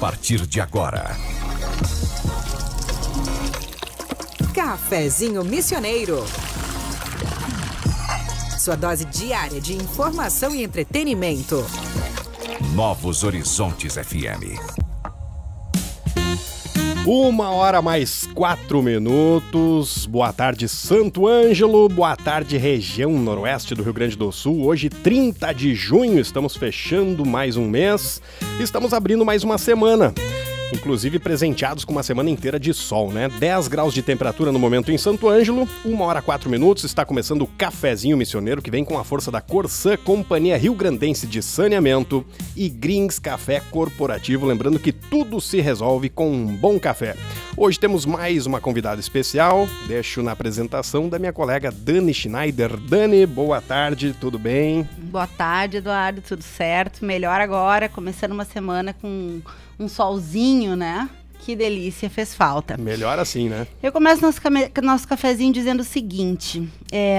partir de agora. Cafezinho Missioneiro. Sua dose diária de informação e entretenimento. Novos Horizontes FM. 1h mais 4 minutos. Boa tarde, Santo Ângelo. Boa tarde, região noroeste do Rio Grande do Sul. Hoje, 30 de junho, estamos fechando mais um mês. Estamos abrindo mais uma semana. Inclusive presenteados com uma semana inteira de sol, né? 10 graus de temperatura no momento em Santo Ângelo, 1h04. Está começando o Cafezinho Missioneiro, que vem com a força da Corsã, Companhia Rio Grandense de Saneamento e Grins Café Corporativo. Lembrando que tudo se resolve com um bom café. Hoje temos mais uma convidada especial. Deixo na apresentação da minha colega Dani Schneider. Dani, boa tarde, tudo bem? Boa tarde, Eduardo, tudo certo? Melhor agora, começando uma semana com um solzinho, né? Que delícia, fez falta. Melhor assim, né? Eu começo nosso cafezinho dizendo o seguinte: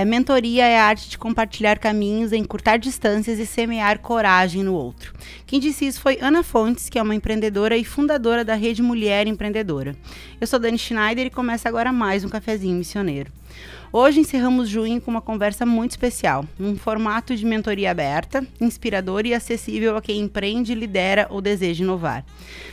mentoria é a arte de compartilhar caminhos, encurtar distâncias e semear coragem no outro. Quem disse isso foi Ana Fontes, que é uma empreendedora e fundadora da Rede Mulher Empreendedora. Eu sou Dani Schneider e começa agora mais um Cafezinho Missioneiro. Hoje encerramos junho com uma conversa muito especial, num formato de mentoria aberta, inspirador e acessível a quem empreende, lidera ou deseja inovar.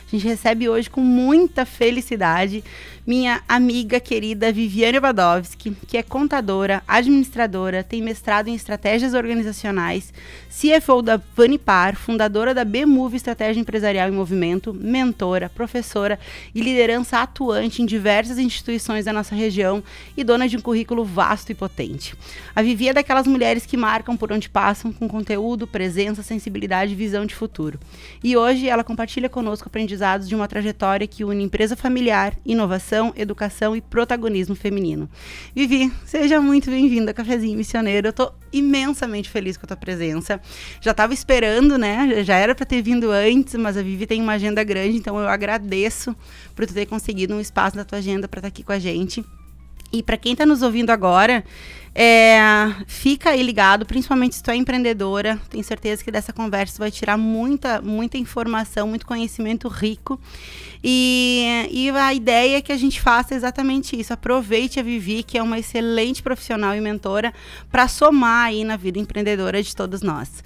A gente recebe hoje com muita felicidade minha amiga querida Viviane Badowski, que é contadora, administradora, tem mestrado em estratégias organizacionais, CFO da Vanipar, fundadora da B-Move Estratégia Empresarial em Movimento, mentora, professora e liderança atuante em diversas instituições da nossa região e dona de um currículo vasto e potente. A Vivi é daquelas mulheres que marcam por onde passam com conteúdo, presença, sensibilidade e visão de futuro. E hoje ela compartilha conosco aprendizados de uma trajetória que une empresa familiar, inovação, educação e protagonismo feminino. Vivi, seja muito bem-vinda ao Cafezinho Missioneiro. Eu tô imensamente feliz com a tua presença. Já estava esperando, né? Já era para ter vindo antes, mas a Vivi tem uma agenda grande, então eu agradeço por tu ter conseguido um espaço na tua agenda para estar aqui com a gente. E para quem está nos ouvindo agora, fica aí ligado, principalmente se tu é empreendedora. Tenho certeza que dessa conversa vai tirar muita informação, muito conhecimento rico. E a ideia é que a gente faça exatamente isso. Aproveite a Vivi, que é uma excelente profissional e mentora, para somar aí na vida empreendedora de todos nós.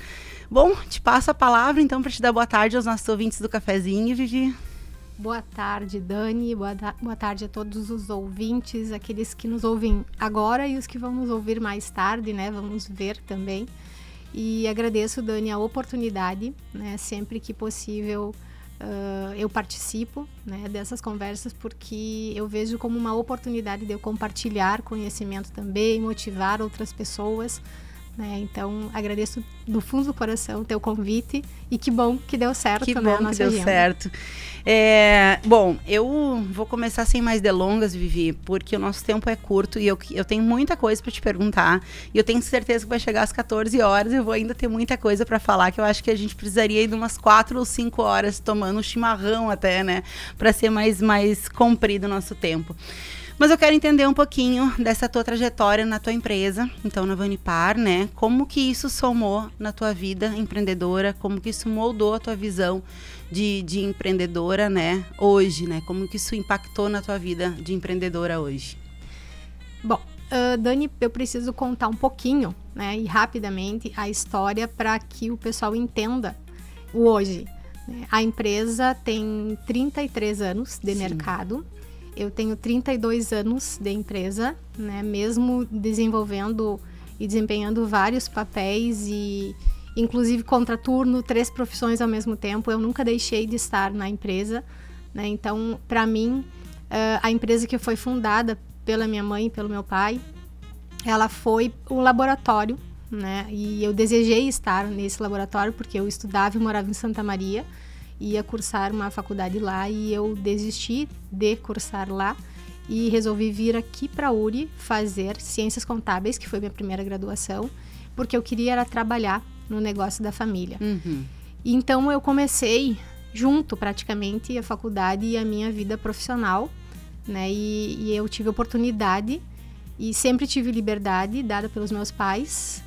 Bom, te passo a palavra então para te dar boa tarde aos nossos ouvintes do Cafezinho, Vivi. Boa tarde, Dani. Boa tarde a todos os ouvintes, aqueles que nos ouvem agora e os que vão nos ouvir mais tarde, né? Vamos ver também. E agradeço, Dani, a oportunidade, né? Sempre que possível eu participo, né, dessas conversas, porque eu vejo como uma oportunidade de eu compartilhar conhecimento também, motivar outras pessoas. Então, agradeço do fundo do coração o teu convite e que bom que deu certo, que né? Bom que deu certo. Bom, eu vou começar sem mais delongas, Vivi, porque o nosso tempo é curto e eu tenho muita coisa para te perguntar e eu tenho certeza que vai chegar às 14 horas e eu vou ainda ter muita coisa para falar, que eu acho que a gente precisaria ir de umas 4 ou 5 horas tomando um chimarrão até, né? Para ser mais comprido o nosso tempo. Mas eu quero entender um pouquinho dessa tua trajetória na tua empresa, então na Vanipar, né? Como que isso somou na tua vida empreendedora, como que isso moldou a tua visão de empreendedora, né? Hoje, né? Como que isso impactou na tua vida de empreendedora hoje? Bom, Dani, eu preciso contar um pouquinho, né? E rapidamente a história para que o pessoal entenda o hoje. Né? A empresa tem 33 anos de mercado. Eu tenho 32 anos de empresa, né? Mesmo desenvolvendo e desempenhando vários papéis e inclusive contraturno, 3 profissões ao mesmo tempo, eu nunca deixei de estar na empresa, né? Então, para mim, a empresa que foi fundada pela minha mãe e pelo meu pai, ela foi um laboratório, né? E eu desejei estar nesse laboratório porque eu estudava e morava em Santa Maria, ia cursar uma faculdade lá e eu desisti de cursar lá e resolvi vir aqui para a URI fazer Ciências Contábeis, que foi minha primeira graduação, porque eu queria era trabalhar no negócio da família. Uhum. Então eu comecei junto praticamente a faculdade e a minha vida profissional, né? E eu tive oportunidade e sempre tive liberdade dada pelos meus pais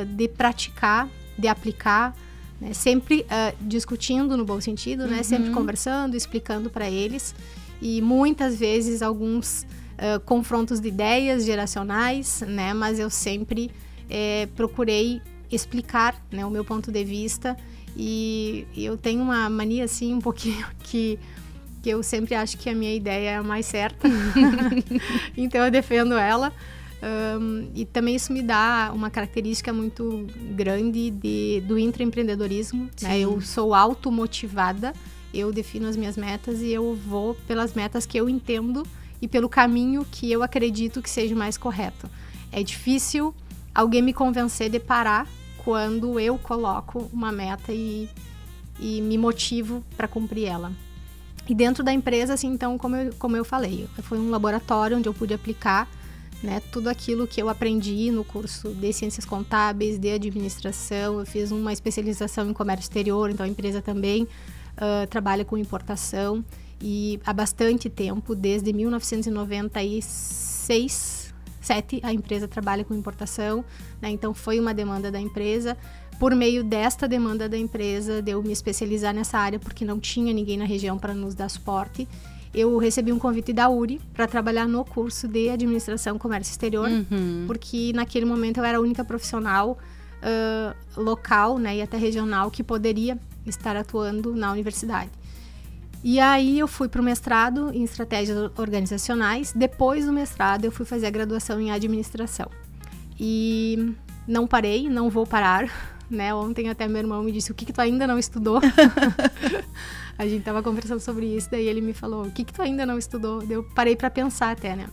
de praticar, de aplicar né? Sempre discutindo no bom sentido, né? Sempre conversando, explicando para eles. E muitas vezes alguns confrontos de ideias geracionais, né? Mas eu sempre procurei explicar, né, o meu ponto de vista. E eu tenho uma mania assim um pouquinho que eu sempre acho que a minha ideia é a mais certa. Então eu defendo ela. E também isso me dá uma característica muito grande do intraempreendedorismo, né? Eu sou automotivada, eu defino as minhas metas e eu vou pelas metas que eu entendo e pelo caminho que eu acredito que seja o mais correto. É difícil alguém me convencer de parar quando eu coloco uma meta e me motivo para cumprir ela. E dentro da empresa, assim, então, como eu falei, foi um laboratório onde eu pude aplicar, né, tudo aquilo que eu aprendi no curso de Ciências Contábeis, de Administração. Eu fiz uma especialização em Comércio Exterior, então a empresa também trabalha com importação. E há bastante tempo, desde 1996, 7, a empresa trabalha com importação, né, então foi uma demanda da empresa. Por meio desta demanda da empresa, de eu me especializar nessa área, porque não tinha ninguém na região para nos dar suporte, eu recebi um convite da URI para trabalhar no curso de Administração Comércio Exterior, porque naquele momento eu era a única profissional local, né, e até regional que poderia estar atuando na universidade. E aí eu fui para o mestrado em Estratégias Organizacionais. Depois do mestrado eu fui fazer a graduação em Administração. E não parei, não vou parar. Né? Ontem até meu irmão me disse, o que tu ainda não estudou? A gente tava conversando sobre isso, daí ele me falou, o que tu ainda não estudou? Eu parei para pensar até, né?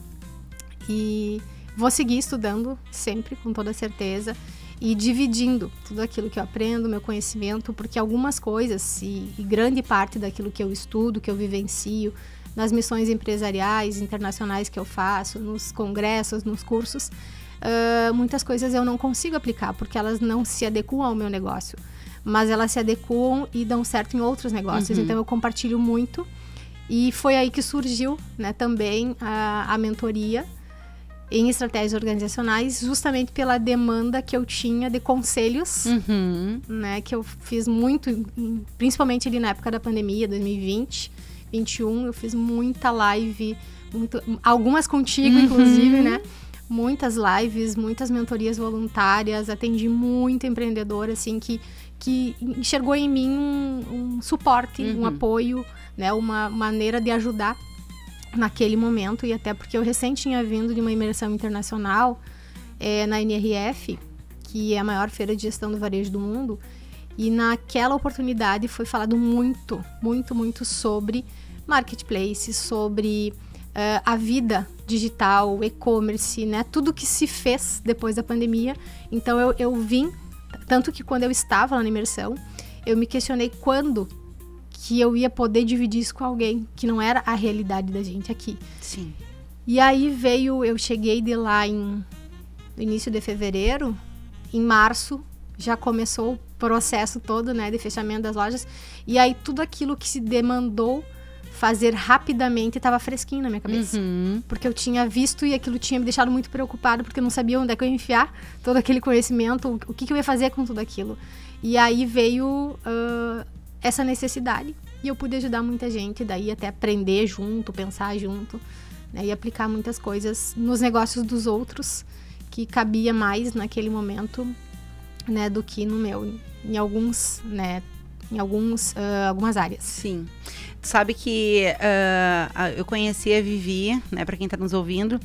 E vou seguir estudando sempre, com toda certeza, e dividindo tudo aquilo que eu aprendo, meu conhecimento, porque algumas coisas, e grande parte daquilo que eu estudo, que eu vivencio, nas missões empresariais, internacionais que eu faço, nos congressos, nos cursos, muitas coisas eu não consigo aplicar, porque elas não se adequam ao meu negócio, mas elas se adequam e dão certo em outros negócios. Então eu compartilho muito, e foi aí que surgiu, né, também a mentoria em estratégias organizacionais, justamente pela demanda que eu tinha de conselhos, né, que eu fiz muito, principalmente ali na época da pandemia, 2020, 2021, eu fiz muita live, algumas contigo, inclusive, né? Muitas lives, muitas mentorias voluntárias, atendi muito empreendedor, assim, que enxergou em mim um suporte, um apoio, né, uma maneira de ajudar naquele momento. E até porque eu recém tinha vindo de uma imersão internacional na NRF, que é a maior feira de gestão do varejo do mundo, e naquela oportunidade foi falado muito, muito, muito sobre marketplace, sobre a vida digital, e-commerce, né? Tudo que se fez depois da pandemia. Então eu vim, tanto que quando eu estava lá na imersão, eu me questionei quando que eu ia poder dividir isso com alguém, que não era a realidade da gente aqui. Sim. E aí eu cheguei de lá no início de fevereiro, em março já começou o processo todo, né, de fechamento das lojas, e aí tudo aquilo que se demandou fazer rapidamente estava fresquinho na minha cabeça. Porque eu tinha visto e aquilo tinha me deixado muito preocupada, porque eu não sabia onde é que eu ia enfiar todo aquele conhecimento, o que eu ia fazer com tudo aquilo. E aí veio essa necessidade, e eu pude ajudar muita gente, daí até aprender junto, pensar junto, né, e aplicar muitas coisas nos negócios dos outros, que cabia mais naquele momento, né, do que no meu, em alguns, né, algumas áreas. Sim. Sabe que eu conheci a Vivi, né, para quem está nos ouvindo,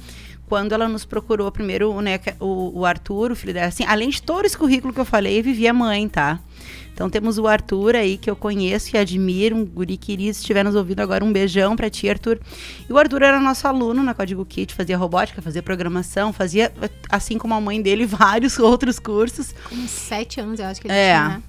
quando ela nos procurou primeiro, né, o Arthur, o filho dela, assim, além de todo esse currículo que eu falei, a Vivi é mãe, tá? Então temos o Arthur aí, que eu conheço e admiro, um guri querido, se estiver nos ouvindo agora, um beijão pra ti, Arthur. E o Arthur era nosso aluno na Código Kit, fazia robótica, fazia programação, fazia, assim como a mãe dele, vários outros cursos. Com 7 anos, eu acho que ele tinha, né?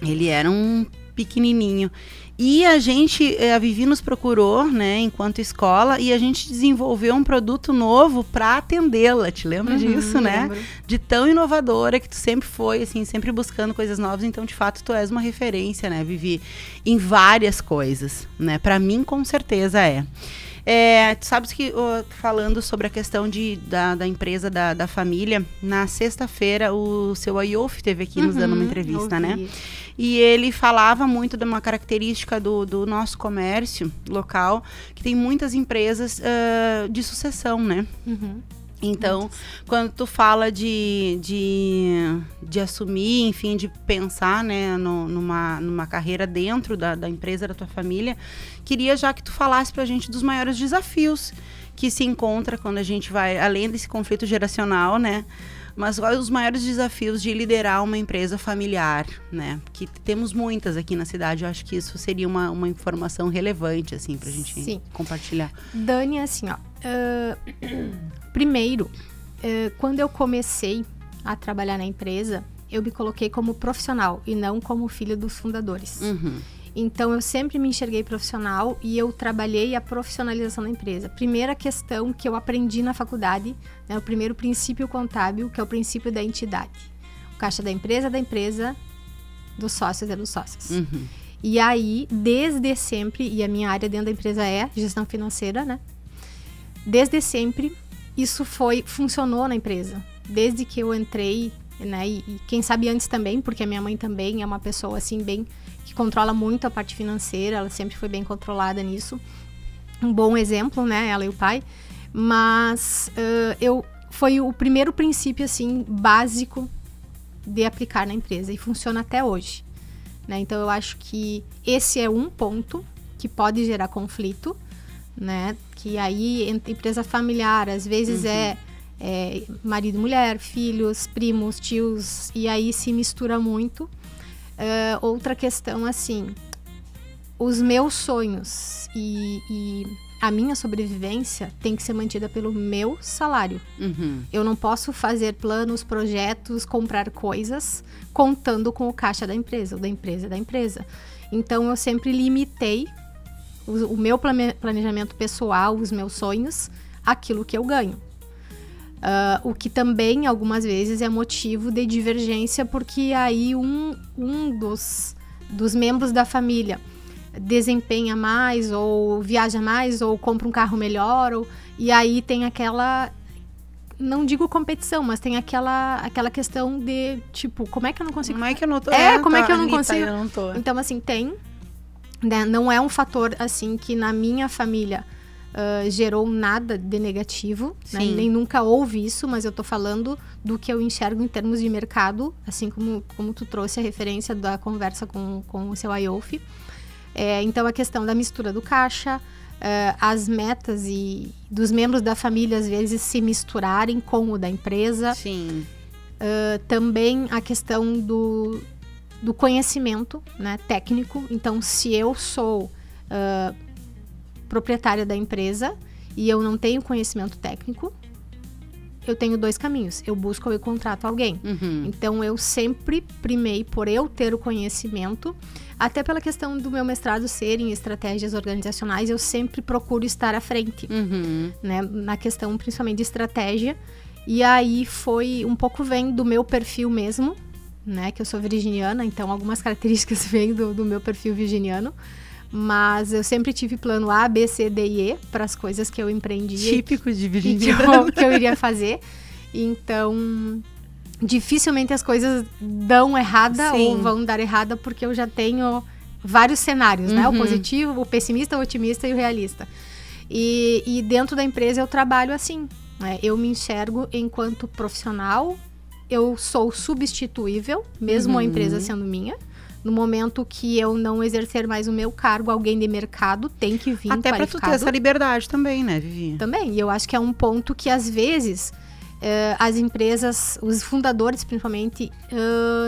Ele era um pequenininho. E a Vivi nos procurou, né, enquanto escola, e a gente desenvolveu um produto novo para atendê-la. Te lembra disso, né? Lembro. De tão inovadora que tu sempre foi, assim, sempre buscando coisas novas. Então, de fato, tu és uma referência, né, Vivi, em várias coisas, né? Para mim, com certeza é. Tu sabes que, falando sobre a questão da empresa, da família, na sexta-feira o seu Ayof esteve aqui nos dando uma entrevista, né? E ele falava muito de uma característica do nosso comércio local, que tem muitas empresas de sucessão, né? Então, quando tu fala de assumir, enfim, de pensar, né, numa carreira dentro da empresa, da tua família, queria já que tu falasse pra gente dos maiores desafios que se encontra quando a gente vai, além desse conflito geracional, né, mas quais os maiores desafios de liderar uma empresa familiar, né, que temos muitas aqui na cidade. Eu acho que isso seria uma informação relevante, assim, pra gente compartilhar. Dani, assim, ó, primeiro, quando eu comecei a trabalhar na empresa, eu me coloquei como profissional e não como filho dos fundadores. Então, eu sempre me enxerguei profissional e eu trabalhei a profissionalização da empresa. Primeira questão que eu aprendi na faculdade, né, o primeiro princípio contábil, que é o princípio da entidade. O caixa da empresa, dos sócios é dos sócios. E aí, desde sempre, e a minha área dentro da empresa é gestão financeira, né? Desde sempre, isso funcionou na empresa. Desde que eu entrei, né? E quem sabe antes também, porque a minha mãe também é uma pessoa, assim, que controla muito a parte financeira. Ela sempre foi bem controlada nisso. Um bom exemplo, né? Ela e o pai. Mas foi o primeiro princípio, assim, básico de aplicar na empresa. E funciona até hoje, né? Então, eu acho que esse é um ponto que pode gerar conflito, né? Que aí, empresa familiar, às vezes é marido, mulher, filhos, primos, tios, e aí se mistura muito. Outra questão, assim, os meus sonhos e a minha sobrevivência tem que ser mantida pelo meu salário. Eu não posso fazer planos, projetos, comprar coisas contando com o caixa da empresa, ou da empresa. Então, eu sempre limitei o meu planejamento pessoal, os meus sonhos, aquilo que eu ganho. O que também, algumas vezes, é motivo de divergência, porque aí um dos membros da família desempenha mais, ou viaja mais, ou compra um carro melhor, e aí tem aquela... Não digo competição, mas tem aquela questão de, tipo, como é que eu não consigo... Como é que eu não tô? Como é que eu não consigo? Eu não tô. Então, assim, né, não é um fator, assim, que na minha família gerou nada de negativo, né? Nem nunca houve isso, mas eu tô falando do que eu enxergo em termos de mercado, assim como tu trouxe a referência da conversa com o seu Ayof. Então, a questão da mistura do caixa, as metas e dos membros da família, às vezes, se misturarem com o da empresa. Também a questão do conhecimento, né, técnico. Então, se eu sou proprietária da empresa e eu não tenho conhecimento técnico, eu tenho dois caminhos. Eu busco ou eu contrato alguém. Então, eu sempre primei por eu ter o conhecimento, até pela questão do meu mestrado ser em estratégias organizacionais, eu sempre procuro estar à frente, né, na questão principalmente de estratégia. E aí foi um pouco vem do meu perfil mesmo, né, que eu sou virginiana, então algumas características vêm do meu perfil virginiano. Mas eu sempre tive plano A, B, C, D e E para as coisas que eu empreendia. Típico de virginiano. Que eu iria fazer. Então, dificilmente as coisas dão errada ou vão dar errada, porque eu já tenho vários cenários, né? O positivo, o pessimista, o otimista e o realista. E dentro da empresa eu trabalho assim, né? Eu me enxergo enquanto profissional, eu sou substituível, mesmo a empresa sendo minha. No momento que eu não exercer mais o meu cargo, alguém de mercado tem que vir até para tu ter essa liberdade também, né, Vivi? Também, e eu acho que é um ponto que às vezes as empresas, os fundadores principalmente,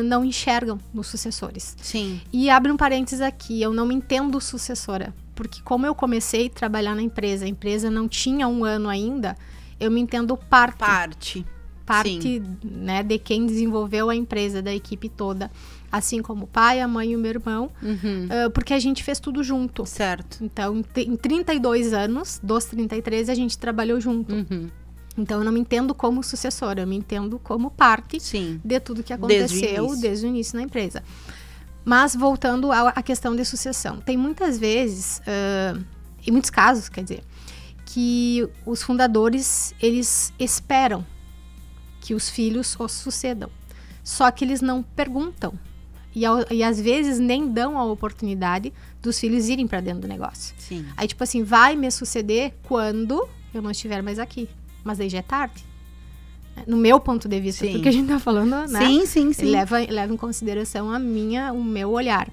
não enxergam nos sucessores. E abre um parênteses aqui, eu não me entendo sucessora, porque como eu comecei a trabalhar na empresa, a empresa não tinha 1 ano ainda, eu me entendo parte, né, de quem desenvolveu a empresa, da equipe toda. Assim como o pai, a mãe e o meu irmão, porque a gente fez tudo junto. Então, em 32 anos, dos 33, a gente trabalhou junto. Então, eu não me entendo como sucessora, eu me entendo como parte de tudo que aconteceu desde o início na empresa. Mas, voltando à questão de sucessão, tem muitas vezes, em muitos casos, quer dizer, que os fundadores, eles esperam que os filhos os sucedam. Só que eles não perguntam. E às vezes nem dão a oportunidade dos filhos irem para dentro do negócio. Sim. Aí, tipo assim, vai me suceder quando eu não estiver mais aqui. Mas aí já é tarde. No meu ponto de vista, tudo que a gente tá falando, né? Sim. Leva em consideração o meu olhar.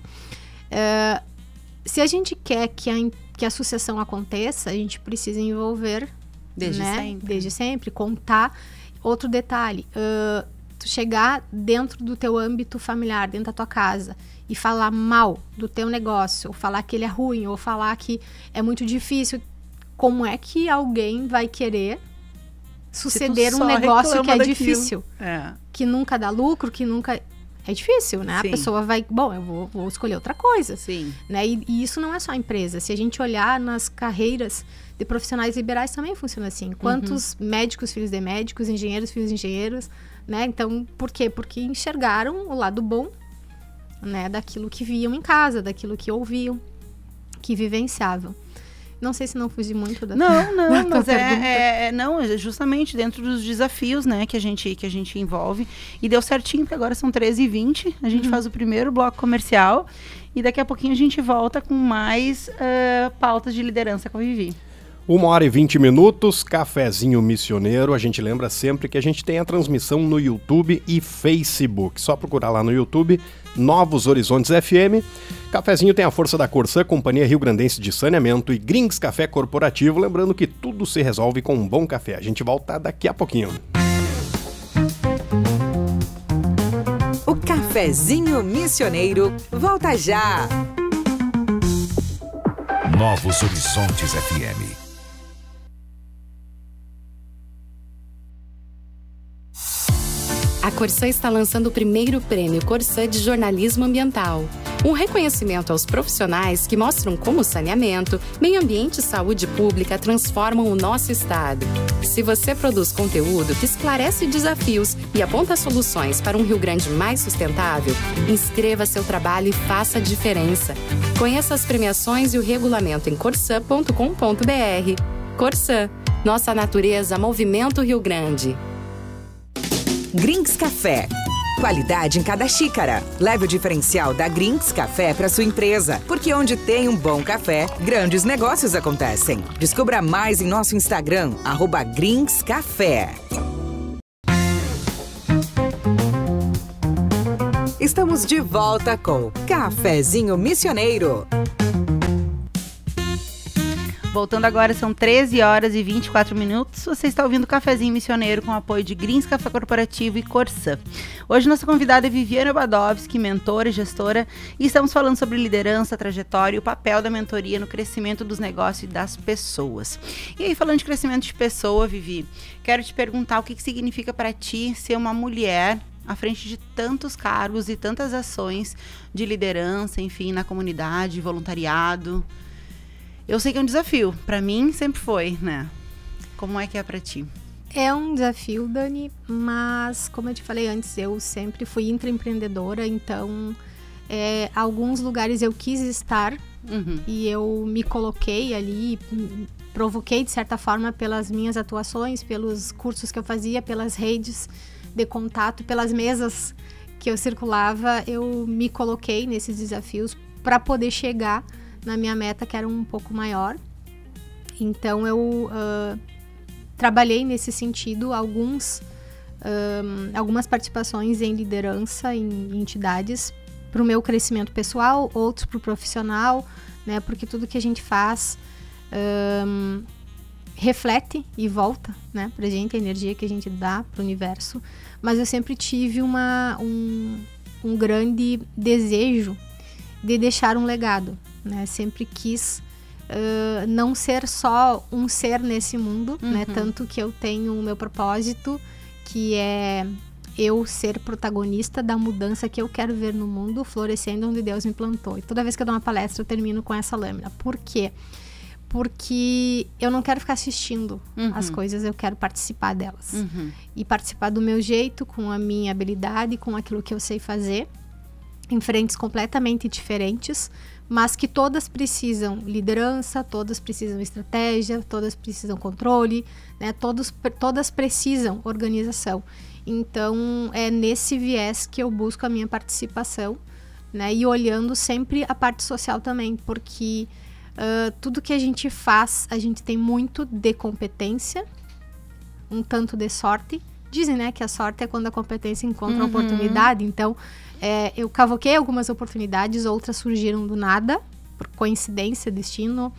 Se a gente quer que a sucessão aconteça, a gente precisa envolver desde sempre, contar. Outro detalhe, tu chegar dentro do teu âmbito familiar, dentro da tua casa, e falar mal do teu negócio, ou falar que ele é ruim, ou falar que é muito difícil, como é que alguém vai querer suceder um negócio que é difícil? Que nunca dá lucro, que nunca... É difícil, né? Sim. A pessoa vai... Bom, eu vou escolher outra coisa. Sim. Né? E isso não é só a empresa. Se a gente olhar nas carreiras de profissionais liberais, também funciona assim. Quantos médicos, filhos de médicos, engenheiros, filhos de engenheiros, né? Então, por quê? Porque enxergaram o lado bom, né? Daquilo que viam em casa, daquilo que ouviam, que vivenciavam. Não sei se não fugi muito da Não, tua mas pergunta. é justamente dentro dos desafios, né, que a gente envolve. E deu certinho, porque agora são 13h20, a gente faz o primeiro bloco comercial e daqui a pouquinho a gente volta com mais pautas de liderança com a Vivi. 1h20, cafezinho missioneiro. A gente lembra sempre que a gente tem a transmissão no YouTube e Facebook. Só procurar lá no YouTube, Novos Horizontes FM. Cafezinho tem a força da Corsã, Companhia Rio Grandense de Saneamento e Grings Café Corporativo. Lembrando que tudo se resolve com um bom café. A gente volta daqui a pouquinho. O Cafezinho Missioneiro volta já. Novos Horizontes FM. A Corsã está lançando o primeiro prêmio Corsã de Jornalismo Ambiental. Um reconhecimento aos profissionais que mostram como o saneamento, meio ambiente e saúde pública transformam o nosso estado. Se você produz conteúdo que esclarece desafios e aponta soluções para um Rio Grande mais sustentável, inscreva seu trabalho e faça a diferença. Conheça as premiações e o regulamento em corsã.com.br. Corsã, nossa natureza, Movimento Rio Grande. Grings Café. Qualidade em cada xícara. Leve o diferencial da Grings Café para sua empresa, porque onde tem um bom café, grandes negócios acontecem. Descubra mais em nosso Instagram, @GringsCafé. Estamos de volta com Cafezinho Missioneiro. Voltando agora, são 13h24. Você está ouvindo o Cafezinho Missioneiro com o apoio de Grings Café Corporativo e Corsã. Hoje nossa convidada é Viviane Obadovski, mentora e gestora, e estamos falando sobre liderança, trajetória e o papel da mentoria no crescimento dos negócios e das pessoas. E aí, falando de crescimento de pessoa, Vivi, quero te perguntar o que significa para ti ser uma mulher à frente de tantos cargos e tantas ações de liderança, enfim, na comunidade, voluntariado. Eu sei que é um desafio, pra mim sempre foi, né? Como é que é pra ti? É um desafio, Dani, mas como eu te falei antes, eu sempre fui intraempreendedora, então alguns lugares eu quis estar e eu me coloquei ali, provoquei de certa forma pelas minhas atuações, pelos cursos que eu fazia, pelas redes de contato, pelas mesas que eu circulava, eu me coloquei nesses desafios para poder chegar na minha meta, que era um pouco maior. Então eu trabalhei nesse sentido algumas participações em liderança em entidades para o meu crescimento pessoal, outros para o profissional, né? Porque tudo que a gente faz reflete e volta, né, pra gente, a energia que a gente dá pro universo. Mas eu sempre tive um grande desejo de deixar um legado, né? Sempre quis não ser só um ser nesse mundo, né? Tanto que eu tenho o meu propósito, que é eu ser protagonista da mudança que eu quero ver no mundo, florescendo onde Deus me plantou. E toda vez que eu dou uma palestra, eu termino com essa lâmina. Por quê? Porque eu não quero ficar assistindo as coisas, eu quero participar delas. E participar do meu jeito, com a minha habilidade, com aquilo que eu sei fazer. em frentes completamente diferentes, mas que todas precisam liderança, todas precisam estratégia, todas precisam controle, né? Todas precisam organização. Então, é nesse viés que eu busco a minha participação, né? E olhando sempre a parte social também, porque tudo que a gente faz, a gente tem muito de competência, um tanto de sorte. Dizem, né, que a sorte é quando a competência encontra a oportunidade. Então, eu cavoquei algumas oportunidades, outras surgiram do nada, por coincidência, destino.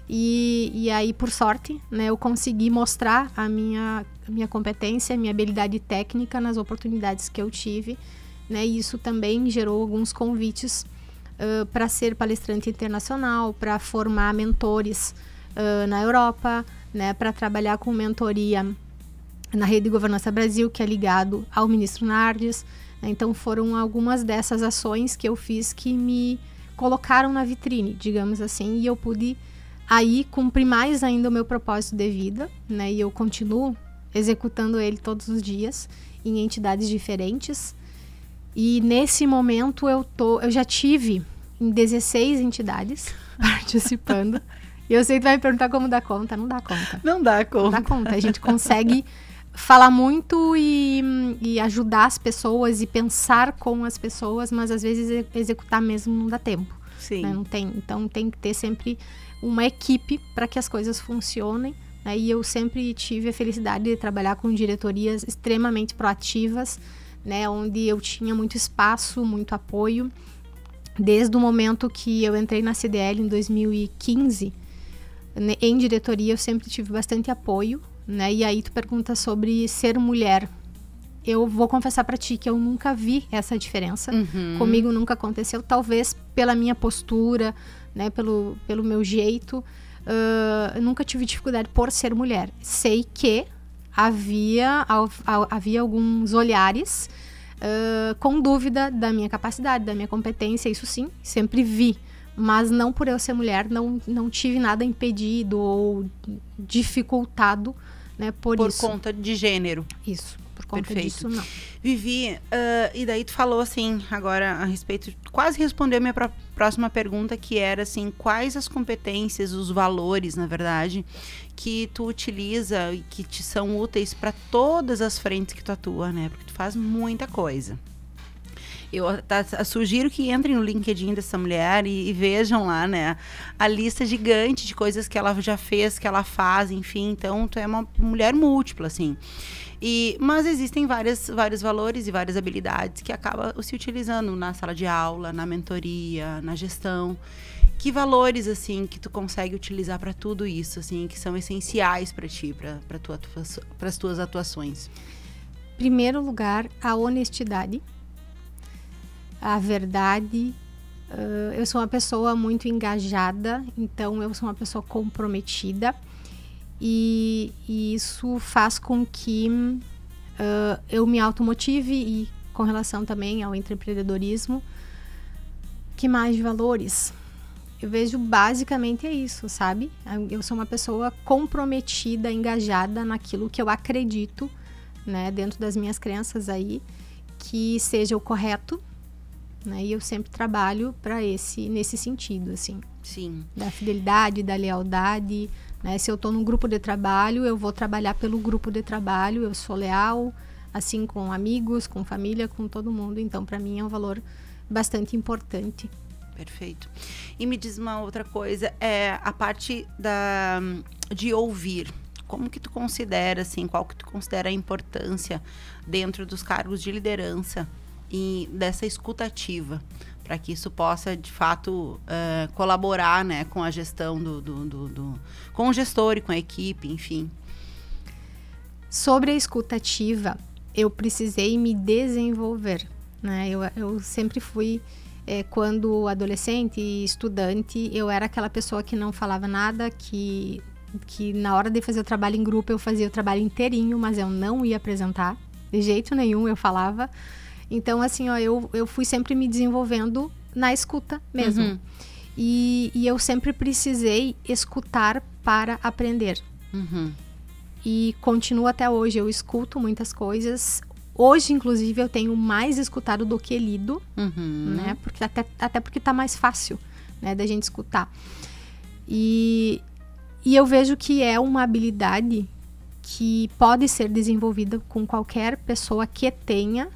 E aí, por sorte, né, eu consegui mostrar a minha competência, a minha habilidade técnica nas oportunidades que eu tive. Né, e isso também gerou alguns convites para ser palestrante internacional, para formar mentores na Europa, né, para trabalhar com mentoria na Rede de Governança Brasil, que é ligado ao ministro Nardes. Então, foram algumas dessas ações que eu fiz que me colocaram na vitrine, digamos assim, e eu pude aí cumprir mais ainda o meu propósito de vida, né? E eu continuo executando ele todos os dias em entidades diferentes. E nesse momento eu já tive em 16 entidades participando. E eu sei que tu vai me perguntar como dá conta. Não dá conta. Não dá conta. Não dá conta. A gente consegue falar muito e ajudar as pessoas e pensar com as pessoas, mas às vezes executar mesmo não dá tempo. Sim. Né? Não tem. Então tem que ter sempre uma equipe para que as coisas funcionem. Né? E eu sempre tive a felicidade de trabalhar com diretorias extremamente proativas, né? Onde eu tinha muito espaço, muito apoio. Desde o momento que eu entrei na CDL em 2015, em diretoria eu sempre tive bastante apoio, né? E aí tu pergunta sobre ser mulher. Eu vou confessar para ti que eu nunca vi essa diferença. Comigo nunca aconteceu, talvez pela minha postura, né? Pelo meu jeito. Eu nunca tive dificuldade por ser mulher. Sei que havia alguns olhares com dúvida da minha capacidade, da minha competência, isso sim, sempre vi. Mas não por eu ser mulher, não tive nada impedido ou dificultado, né, por isso. Por conta de gênero. Isso, por conta Perfeito. disso, não. Vivi, e daí tu falou assim, agora a respeito, quase respondeu a minha próxima pergunta, que era assim, quais as competências, os valores, na verdade, que tu utiliza e que te são úteis para todas as frentes que tu atua, né? Porque tu faz muita coisa. Eu sugiro que entrem no LinkedIn dessa mulher e vejam lá, né, a lista gigante de coisas que ela já fez, que ela faz, enfim. Então, tu é uma mulher múltipla, assim. Mas existem vários valores e várias habilidades que acaba se utilizando na sala de aula, na mentoria, na gestão. Que valores, assim, que tu consegue utilizar para tudo isso, assim, que são essenciais para ti, para as tuas atuações? Primeiro lugar, a honestidade, a verdade. Eu sou uma pessoa muito engajada, então eu sou uma pessoa comprometida. E isso faz com que eu me automotive, e com relação também ao empreendedorismo. Que mais de valores? Eu vejo basicamente é isso, sabe? Eu sou uma pessoa comprometida, engajada naquilo que eu acredito, né, dentro das minhas crenças aí, que seja o correto, né? E eu sempre trabalho nesse sentido, assim. Sim. Da fidelidade, da lealdade, né? Se eu estou num grupo de trabalho, eu vou trabalhar pelo grupo de trabalho, eu sou leal, assim, com amigos, com família, com todo mundo. Então, para mim, é um valor bastante importante. Perfeito. E me diz uma outra coisa, a parte de ouvir. Como que tu considera, assim, qual que tu considera a importância dentro dos cargos de liderança e dessa escutativa, para que isso possa, de fato, colaborar, né, com a gestão com o gestor e com a equipe, enfim. Sobre a escutativa, eu precisei me desenvolver, né? Eu sempre fui, quando adolescente e estudante, eu era aquela pessoa que não falava nada, que na hora de fazer o trabalho em grupo, eu fazia o trabalho inteirinho, mas eu não ia apresentar, de jeito nenhum eu falava. Então, assim, ó, eu fui sempre me desenvolvendo na escuta mesmo. E eu sempre precisei escutar para aprender. E continuo até hoje, eu escuto muitas coisas, Hoje, inclusive, eu tenho mais escutado do que lido, né? Porque até porque tá mais fácil, né, da gente escutar. E eu vejo que é uma habilidade que pode ser desenvolvida com qualquer pessoa que tenha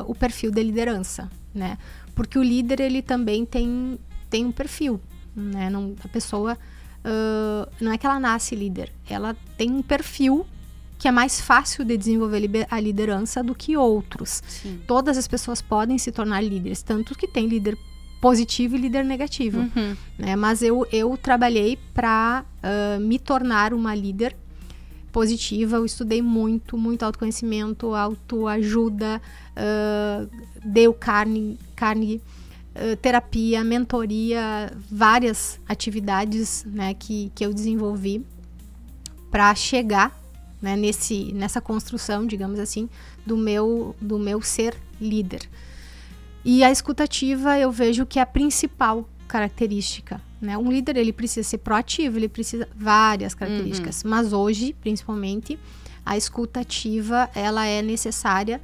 o perfil de liderança, né? Porque o líder, ele também tem um perfil, né? A pessoa, não é que ela nasce líder, ela tem um perfil que é mais fácil de desenvolver a liderança do que outros. Sim. Todas as pessoas podem se tornar líderes, tanto que tem líder positivo e líder negativo, né? Mas eu trabalhei para me tornar uma líder positiva. Eu estudei muito autoconhecimento, autoajuda, Dale Carnegie, terapia, mentoria, várias atividades, né, que eu desenvolvi para chegar, né, nessa construção, digamos assim, do meu ser líder. E a escutativa, eu vejo que é a principal característica, né? Um líder, ele precisa ser proativo, ele precisa várias características, mas hoje, principalmente, a escutativa, ela é necessária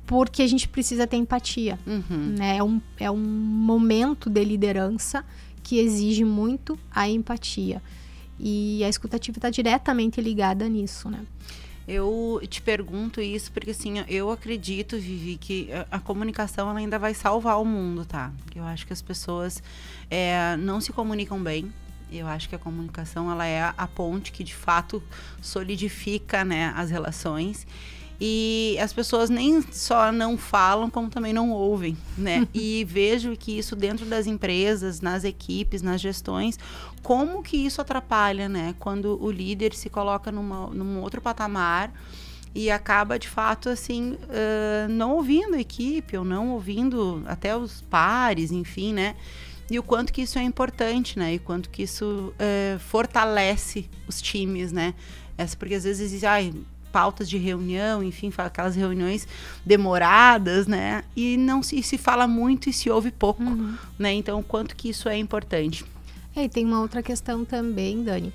porque a gente precisa ter empatia, né? É um momento de liderança que exige muito a empatia. E a escutativa está diretamente ligada nisso, né? Eu te pergunto isso porque, assim, eu acredito, Vivi, que a comunicação ela ainda vai salvar o mundo, tá? Eu acho que as pessoas não se comunicam bem. Eu acho que a comunicação, ela é a ponte que, de fato, solidifica, né, as relações. E as pessoas nem só não falam, como também não ouvem, né? E vejo que isso dentro das empresas, nas equipes, nas gestões, como que isso atrapalha, né? Quando o líder se coloca num outro patamar e acaba, de fato, assim, não ouvindo a equipe, ou não ouvindo até os pares, enfim, né? E o quanto que isso é importante, né? E o quanto que isso fortalece os times, né? Porque às vezes existe, pautas de reunião, enfim, aquelas reuniões demoradas, né? E não se fala muito e se ouve pouco, né? Então, o quanto que isso é importante. E tem uma outra questão também, Dani,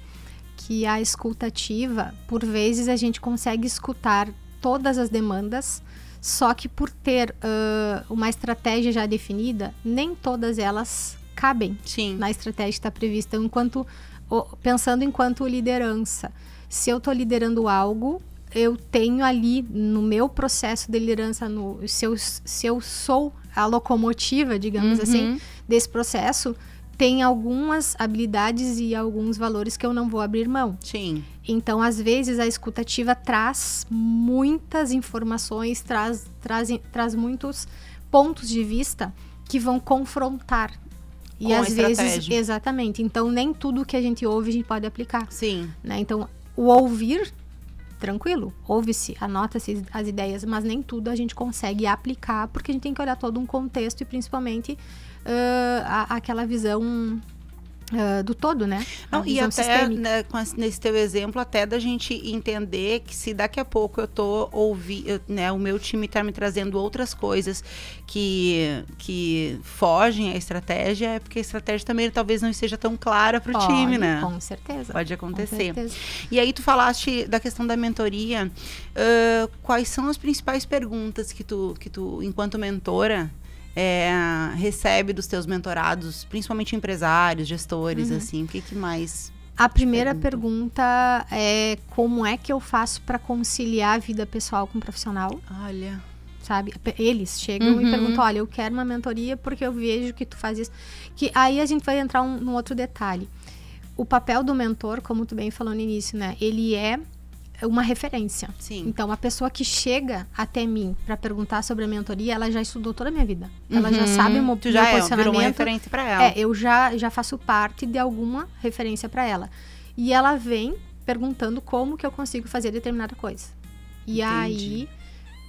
que a escutativa, por vezes a gente consegue escutar todas as demandas, só que por ter uma estratégia já definida, nem todas elas cabem na estratégia que está prevista. Pensando enquanto liderança, se eu estou liderando algo, eu tenho ali no meu processo de liderança, se eu sou a locomotiva, digamos assim, desse processo, tem algumas habilidades e alguns valores que eu não vou abrir mão. Sim. Então, às vezes, a escutativa traz muitas informações, traz muitos pontos de vista que vão confrontar. E com às vezes, estratégia. Exatamente. Então, nem tudo que a gente ouve, a gente pode aplicar. Sim. Né? Então, o ouvir, tranquilo, ouve-se, anota-se as ideias, mas nem tudo a gente consegue aplicar, porque a gente tem que olhar todo um contexto e principalmente aquela visão do todo, né? Não, e até, né, nesse teu exemplo, até da gente entender que se daqui a pouco eu tô ouvindo, né, o meu time tá me trazendo outras coisas que fogem à estratégia, é porque a estratégia também talvez não esteja tão clara pro time, né? Com certeza. Pode acontecer. Com certeza. E aí tu falaste da questão da mentoria, quais são as principais perguntas que tu enquanto mentora, recebe dos teus mentorados, principalmente empresários, gestores, assim, o que mais? A primeira pergunta é como é que eu faço para conciliar a vida pessoal com profissional? Olha, sabe? Eles chegam e perguntam, olha, eu quero uma mentoria porque eu vejo que tu faz isso. Que aí a gente vai entrar num outro detalhe. O papel do mentor, como tu bem falou no início, né? Ele é uma referência. Sim. Então, a pessoa que chega até mim para perguntar sobre a mentoria, ela já estudou toda a minha vida. Ela já sabe o meu posicionamento. Virou uma referência para ela. Eu já faço parte de alguma referência para ela. E ela vem perguntando como que eu consigo fazer determinada coisa. E aí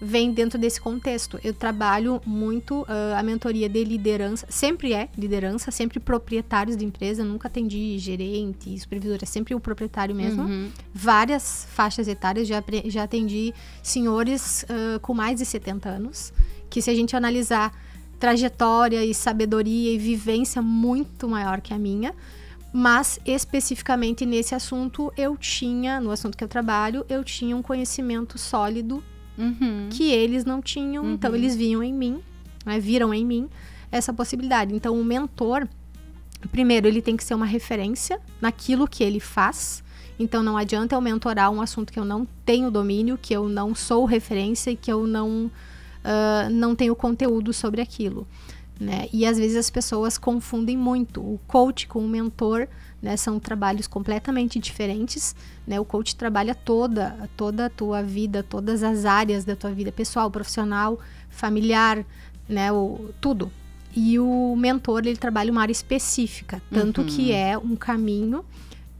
vem dentro desse contexto. Eu trabalho muito a mentoria de liderança, sempre sempre proprietários de empresa, nunca atendi gerente, supervisor, é sempre o proprietário mesmo. Várias faixas etárias, já atendi senhores com mais de 70 anos, que se a gente analisar trajetória e sabedoria e vivência muito maior que a minha, mas especificamente nesse assunto no assunto que eu trabalho, eu tinha um conhecimento sólido que eles não tinham. Então, eles viam em mim, né, viram em mim essa possibilidade. Então, o mentor, primeiro, ele tem que ser uma referência naquilo que ele faz. Então, não adianta eu mentorar um assunto que eu não tenho domínio, que eu não sou referência e que eu não tenho conteúdo sobre aquilo, né? E, às vezes, as pessoas confundem muito o coach com o mentor, né? São trabalhos completamente diferentes, né? O coach trabalha toda a tua vida, todas as áreas da tua vida, pessoal, profissional, familiar, né? Tudo. E o mentor, ele trabalha uma área específica, tanto que é um caminho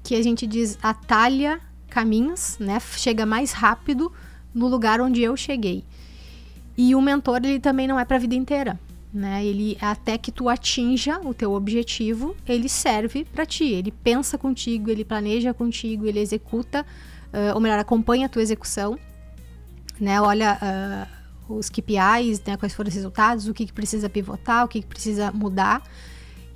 que a gente diz atalha caminhos, né? Chega mais rápido no lugar onde eu cheguei. E o mentor, ele também não é para a vida inteira, né? Ele, até que tu atinja o teu objetivo, ele serve para ti. Ele pensa contigo, ele planeja contigo, ele executa, ou melhor, acompanha a tua execução, né? Olha os KPIs, né? Quais foram os resultados, o que precisa pivotar, o que precisa mudar.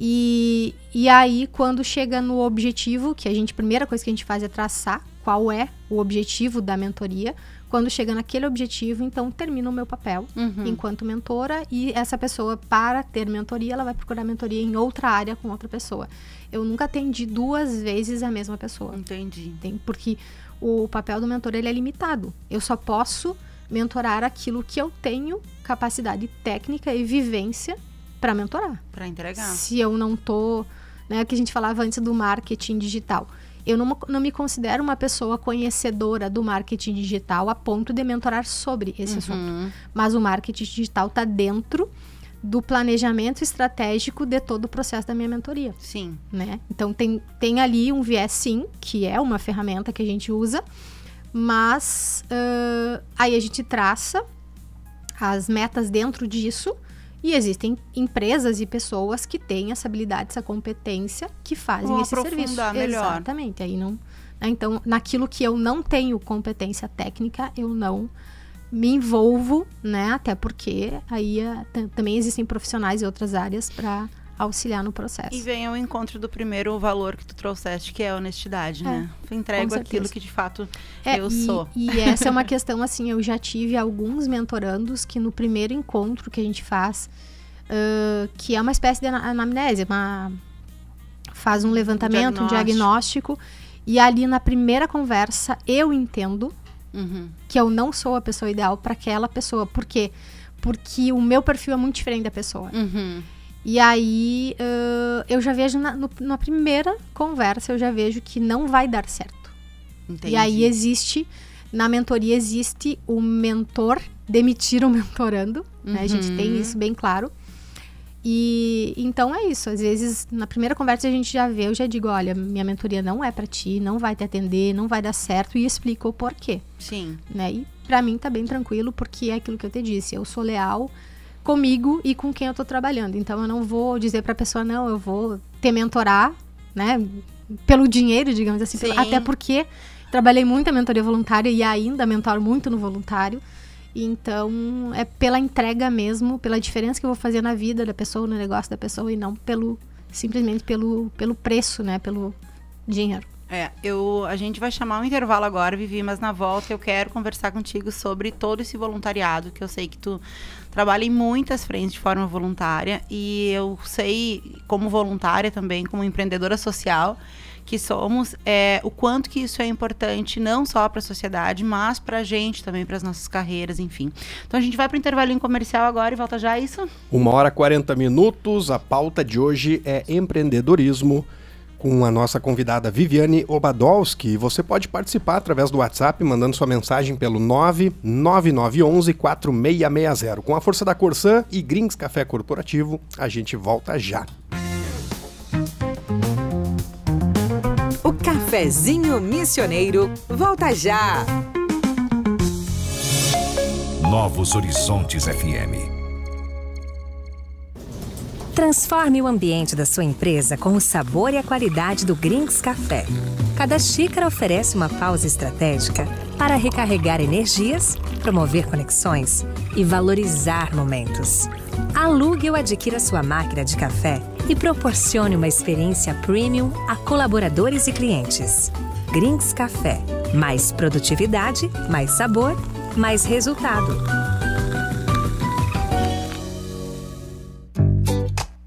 E aí, quando chega no objetivo, que a primeira coisa que a gente faz é traçar qual é o objetivo da mentoria. Quando chega naquele objetivo, então termina o meu papel enquanto mentora, e essa pessoa, para ter mentoria, ela vai procurar mentoria em outra área com outra pessoa. Eu nunca atendi 2 vezes a mesma pessoa. Entendi. Porque o papel do mentor, ele é limitado. Eu só posso mentorar aquilo que eu tenho capacidade técnica e vivência para mentorar. Para entregar. Se eu não tô, né, que a gente falava antes do marketing digital. Eu não me considero uma pessoa conhecedora do marketing digital a ponto de mentorar sobre esse assunto. Mas o marketing digital está dentro do planejamento estratégico de todo o processo da minha mentoria. Sim. Né? Então, tem ali um viés, sim, que é uma ferramenta que a gente usa, mas aí a gente traça as metas dentro disso. E existem empresas e pessoas que têm essa habilidade, essa competência, que fazem esse serviço. Melhor. Exatamente. Aí não, né? Então, naquilo que eu não tenho competência técnica, eu não me envolvo, né? Até porque aí também existem profissionais em outras áreas para auxiliar no processo. E vem ao encontro do primeiro valor que tu trouxeste, que é a honestidade, né? Tu entrego aquilo que de fato eu sou. E essa é uma questão, assim, eu já tive alguns mentorandos que no primeiro encontro que a gente faz, que é uma espécie de anamnese, faz um levantamento, um diagnóstico, e ali na primeira conversa eu entendo que eu não sou a pessoa ideal para aquela pessoa. Por quê? Porque o meu perfil é muito diferente da pessoa. E aí, eu já vejo na primeira conversa, eu já vejo que não vai dar certo. Entendi. E aí na mentoria existe o mentor demitir o mentorando, né? A gente tem isso bem claro. E então é isso, às vezes na primeira conversa a gente já vê, eu já digo, olha, minha mentoria não é pra ti, não vai te atender, não vai dar certo, e explico o porquê. Sim. Né? E pra mim tá bem tranquilo, porque é aquilo que eu te disse, eu sou leal comigo e com quem eu tô trabalhando. Então eu não vou dizer pra pessoa, não, eu vou te mentorar, né, pelo dinheiro, digamos assim. Até porque trabalhei muito a mentoria voluntária e ainda mentoro muito no voluntário. Então é pela entrega mesmo, pela diferença que eu vou fazer na vida da pessoa, no negócio da pessoa, e não simplesmente pelo preço, né, pelo dinheiro. A gente vai chamar um intervalo agora, Vivi, mas na volta eu quero conversar contigo sobre todo esse voluntariado, que eu sei que tu trabalha em muitas frentes de forma voluntária, e eu sei, como voluntária também, como empreendedora social que somos, o quanto que isso é importante, não só para a sociedade, mas para a gente também, para as nossas carreiras, enfim. Então a gente vai para o intervalinho comercial agora e volta já, é isso? 1h40, a pauta de hoje é empreendedorismo, com a nossa convidada Viviane Obadolski. Você pode participar através do WhatsApp, mandando sua mensagem pelo 99911-4660. Com a força da Corsã e Grinks Café Corporativo, a gente volta já. O Cafezinho Missioneiro volta já. Novos Horizontes FM. Transforme o ambiente da sua empresa com o sabor e a qualidade do Grinks Café. Cada xícara oferece uma pausa estratégica para recarregar energias, promover conexões e valorizar momentos. Alugue ou adquira sua máquina de café e proporcione uma experiência premium a colaboradores e clientes. Grinks Café. Mais produtividade, mais sabor, mais resultado.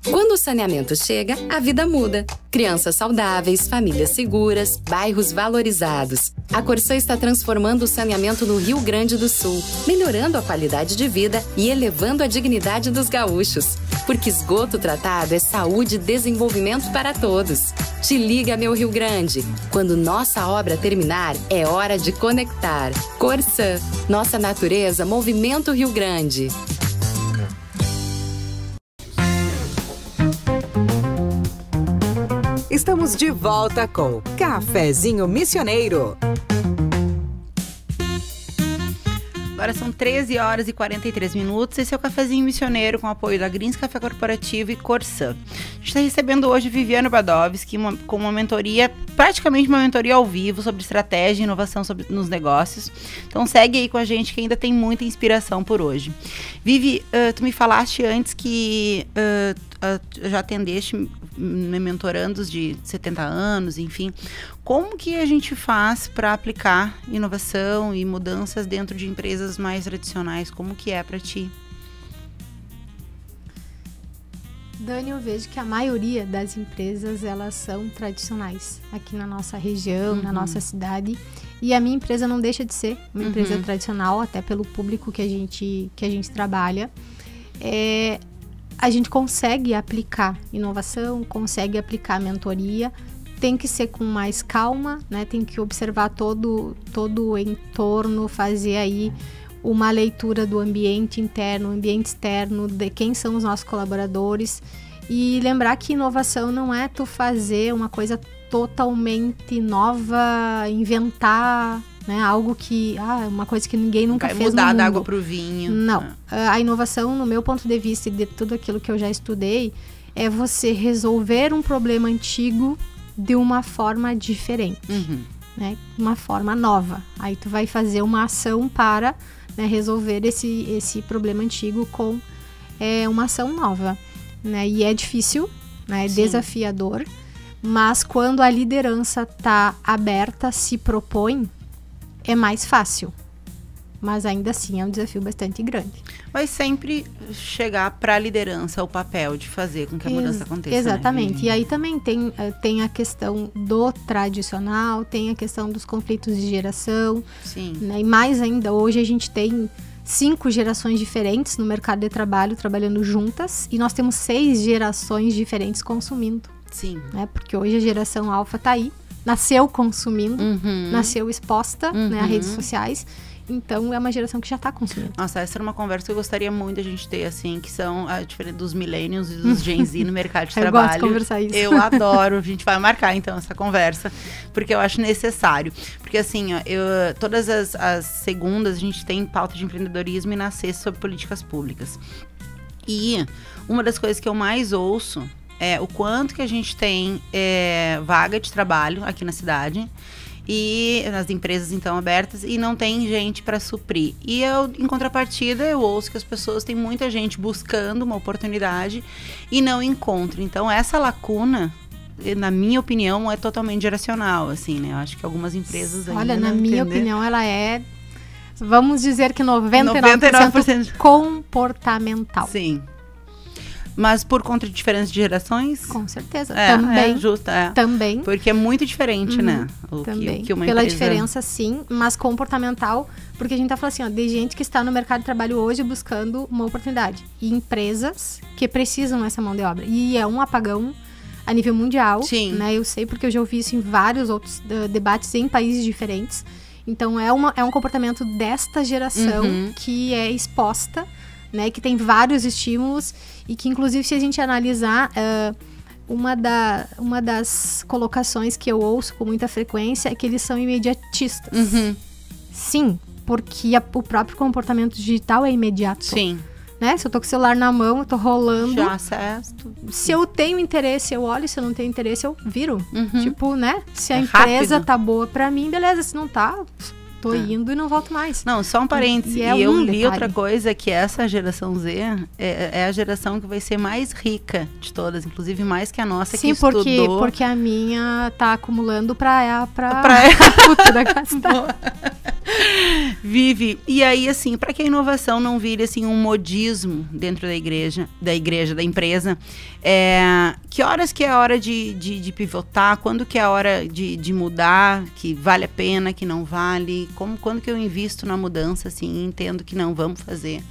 Quando o saneamento chega, a vida muda. Crianças saudáveis, famílias seguras, bairros valorizados. A Corsã está transformando o saneamento no Rio Grande do Sul, melhorando a qualidade de vida e elevando a dignidade dos gaúchos. Porque esgoto tratado é saúde e desenvolvimento para todos. Te liga, meu Rio Grande. Quando nossa obra terminar, é hora de conectar. Corsã, nossa natureza, movimento Rio Grande. Estamos de volta com Cafezinho Missioneiro. Agora são 13 horas e 43 minutos. Esse é o Cafezinho Missioneiro com apoio da Grins Café Corporativo e Corsã. A gente está recebendo hoje Viviane Badovski com uma mentoria, praticamente uma mentoria ao vivo sobre estratégia e inovação nos negócios. Então segue aí com a gente que ainda tem muita inspiração por hoje. Vivi, tu me falaste antes que já atendeste mentorandos de 70 anos, enfim. Como que a gente faz para aplicar inovação e mudanças dentro de empresas mais tradicionais? Como que é para ti? Dani, eu vejo que a maioria das empresas, elas são tradicionais aqui na nossa região, na nossa cidade. E a minha empresa não deixa de ser uma empresa tradicional, até pelo público que a gente trabalha. A gente consegue aplicar inovação, consegue aplicar mentoria, tem que ser com mais calma, né? Tem que observar todo o entorno, fazer aí uma leitura do ambiente interno, ambiente externo, de quem são os nossos colaboradores. E lembrar que inovação não é tu fazer uma coisa totalmente nova, inventar, né? Algo que, uma coisa que ninguém nunca fez no mundo. Mudar da água pro vinho. Não. A inovação, no meu ponto de vista e de tudo aquilo que eu já estudei, é você resolver um problema antigo de uma forma diferente, né? Uma forma nova. Aí tu vai fazer uma ação para, né, resolver esse problema antigo com uma ação nova, né? E é difícil, né? É desafiador, mas quando a liderança tá aberta, se propõe, é mais fácil. Mas ainda assim é um desafio bastante grande. Vai sempre chegar para a liderança o papel de fazer com que a mudança aconteça. Exatamente. Né? E aí também tem a questão do tradicional, tem a questão dos conflitos de geração. Sim. Né? E mais ainda, hoje a gente tem 5 gerações diferentes no mercado de trabalho trabalhando juntas. E nós temos 6 gerações diferentes consumindo. Sim. Né? Porque hoje a geração alfa tá aí. Nasceu consumindo, nasceu exposta, né, a redes sociais. Então, é uma geração que já está consumindo. Nossa, essa era uma conversa que eu gostaria muito de a gente ter, assim, que são diferente dos millennials e dos Gen Z no mercado de trabalho. Eu gosto de conversar isso. Eu adoro. A gente vai marcar, então, essa conversa, porque eu acho necessário. Porque, assim, ó, todas as segundas a gente tem pauta de empreendedorismo e na sexta sobre políticas públicas. E uma das coisas que eu mais ouço é o quanto que a gente tem vaga de trabalho aqui na cidade e nas empresas então abertas e não tem gente para suprir. E em contrapartida eu ouço que as pessoas têm muita gente buscando uma oportunidade e não encontram. Então essa lacuna, na minha opinião, é totalmente geracional, assim, né? Eu acho que algumas empresas ainda Olha, não na minha opinião, ela é, vamos dizer que 99% comportamental. Sim. Mas por conta de diferença de gerações? Com certeza. Também. Justo, Também. Porque é muito diferente, né? Também. Que uma Pela empresa... diferença, sim, mas comportamental, porque a gente tá falando assim, ó, de gente que está no mercado de trabalho hoje buscando uma oportunidade. E empresas que precisam dessa mão de obra. E é um apagão a nível mundial. Sim. Né? Eu sei porque eu já ouvi isso em vários outros debates em países diferentes. Então, é um comportamento desta geração que é exposta, né, que tem vários estímulos e que, inclusive, se a gente analisar, uma das colocações que eu ouço com muita frequência é que eles são imediatistas. Sim, porque o próprio comportamento digital é imediato. Sim. Né? Se eu tô com o celular na mão, eu tô rolando. Já acesso. Se eu tenho interesse, eu olho. Se eu não tenho interesse, eu viro. Tipo, né? Se a empresa rápido. Tá boa pra mim, beleza. Se não tá... Tô indo e não volto mais. Não, só um parênteses. E eu li outra coisa, que essa geração Z é a geração que vai ser mais rica de todas, inclusive mais que a nossa. Sim, que estudou. Porque a minha tá acumulando pra futura gastar. Vive. E aí, assim, para que a inovação não vire assim um modismo dentro da empresa, que horas que é a hora de pivotar, quando que é a hora de mudar, que vale a pena, que não vale, quando que eu invisto na mudança, assim, entendo que não vamos fazer.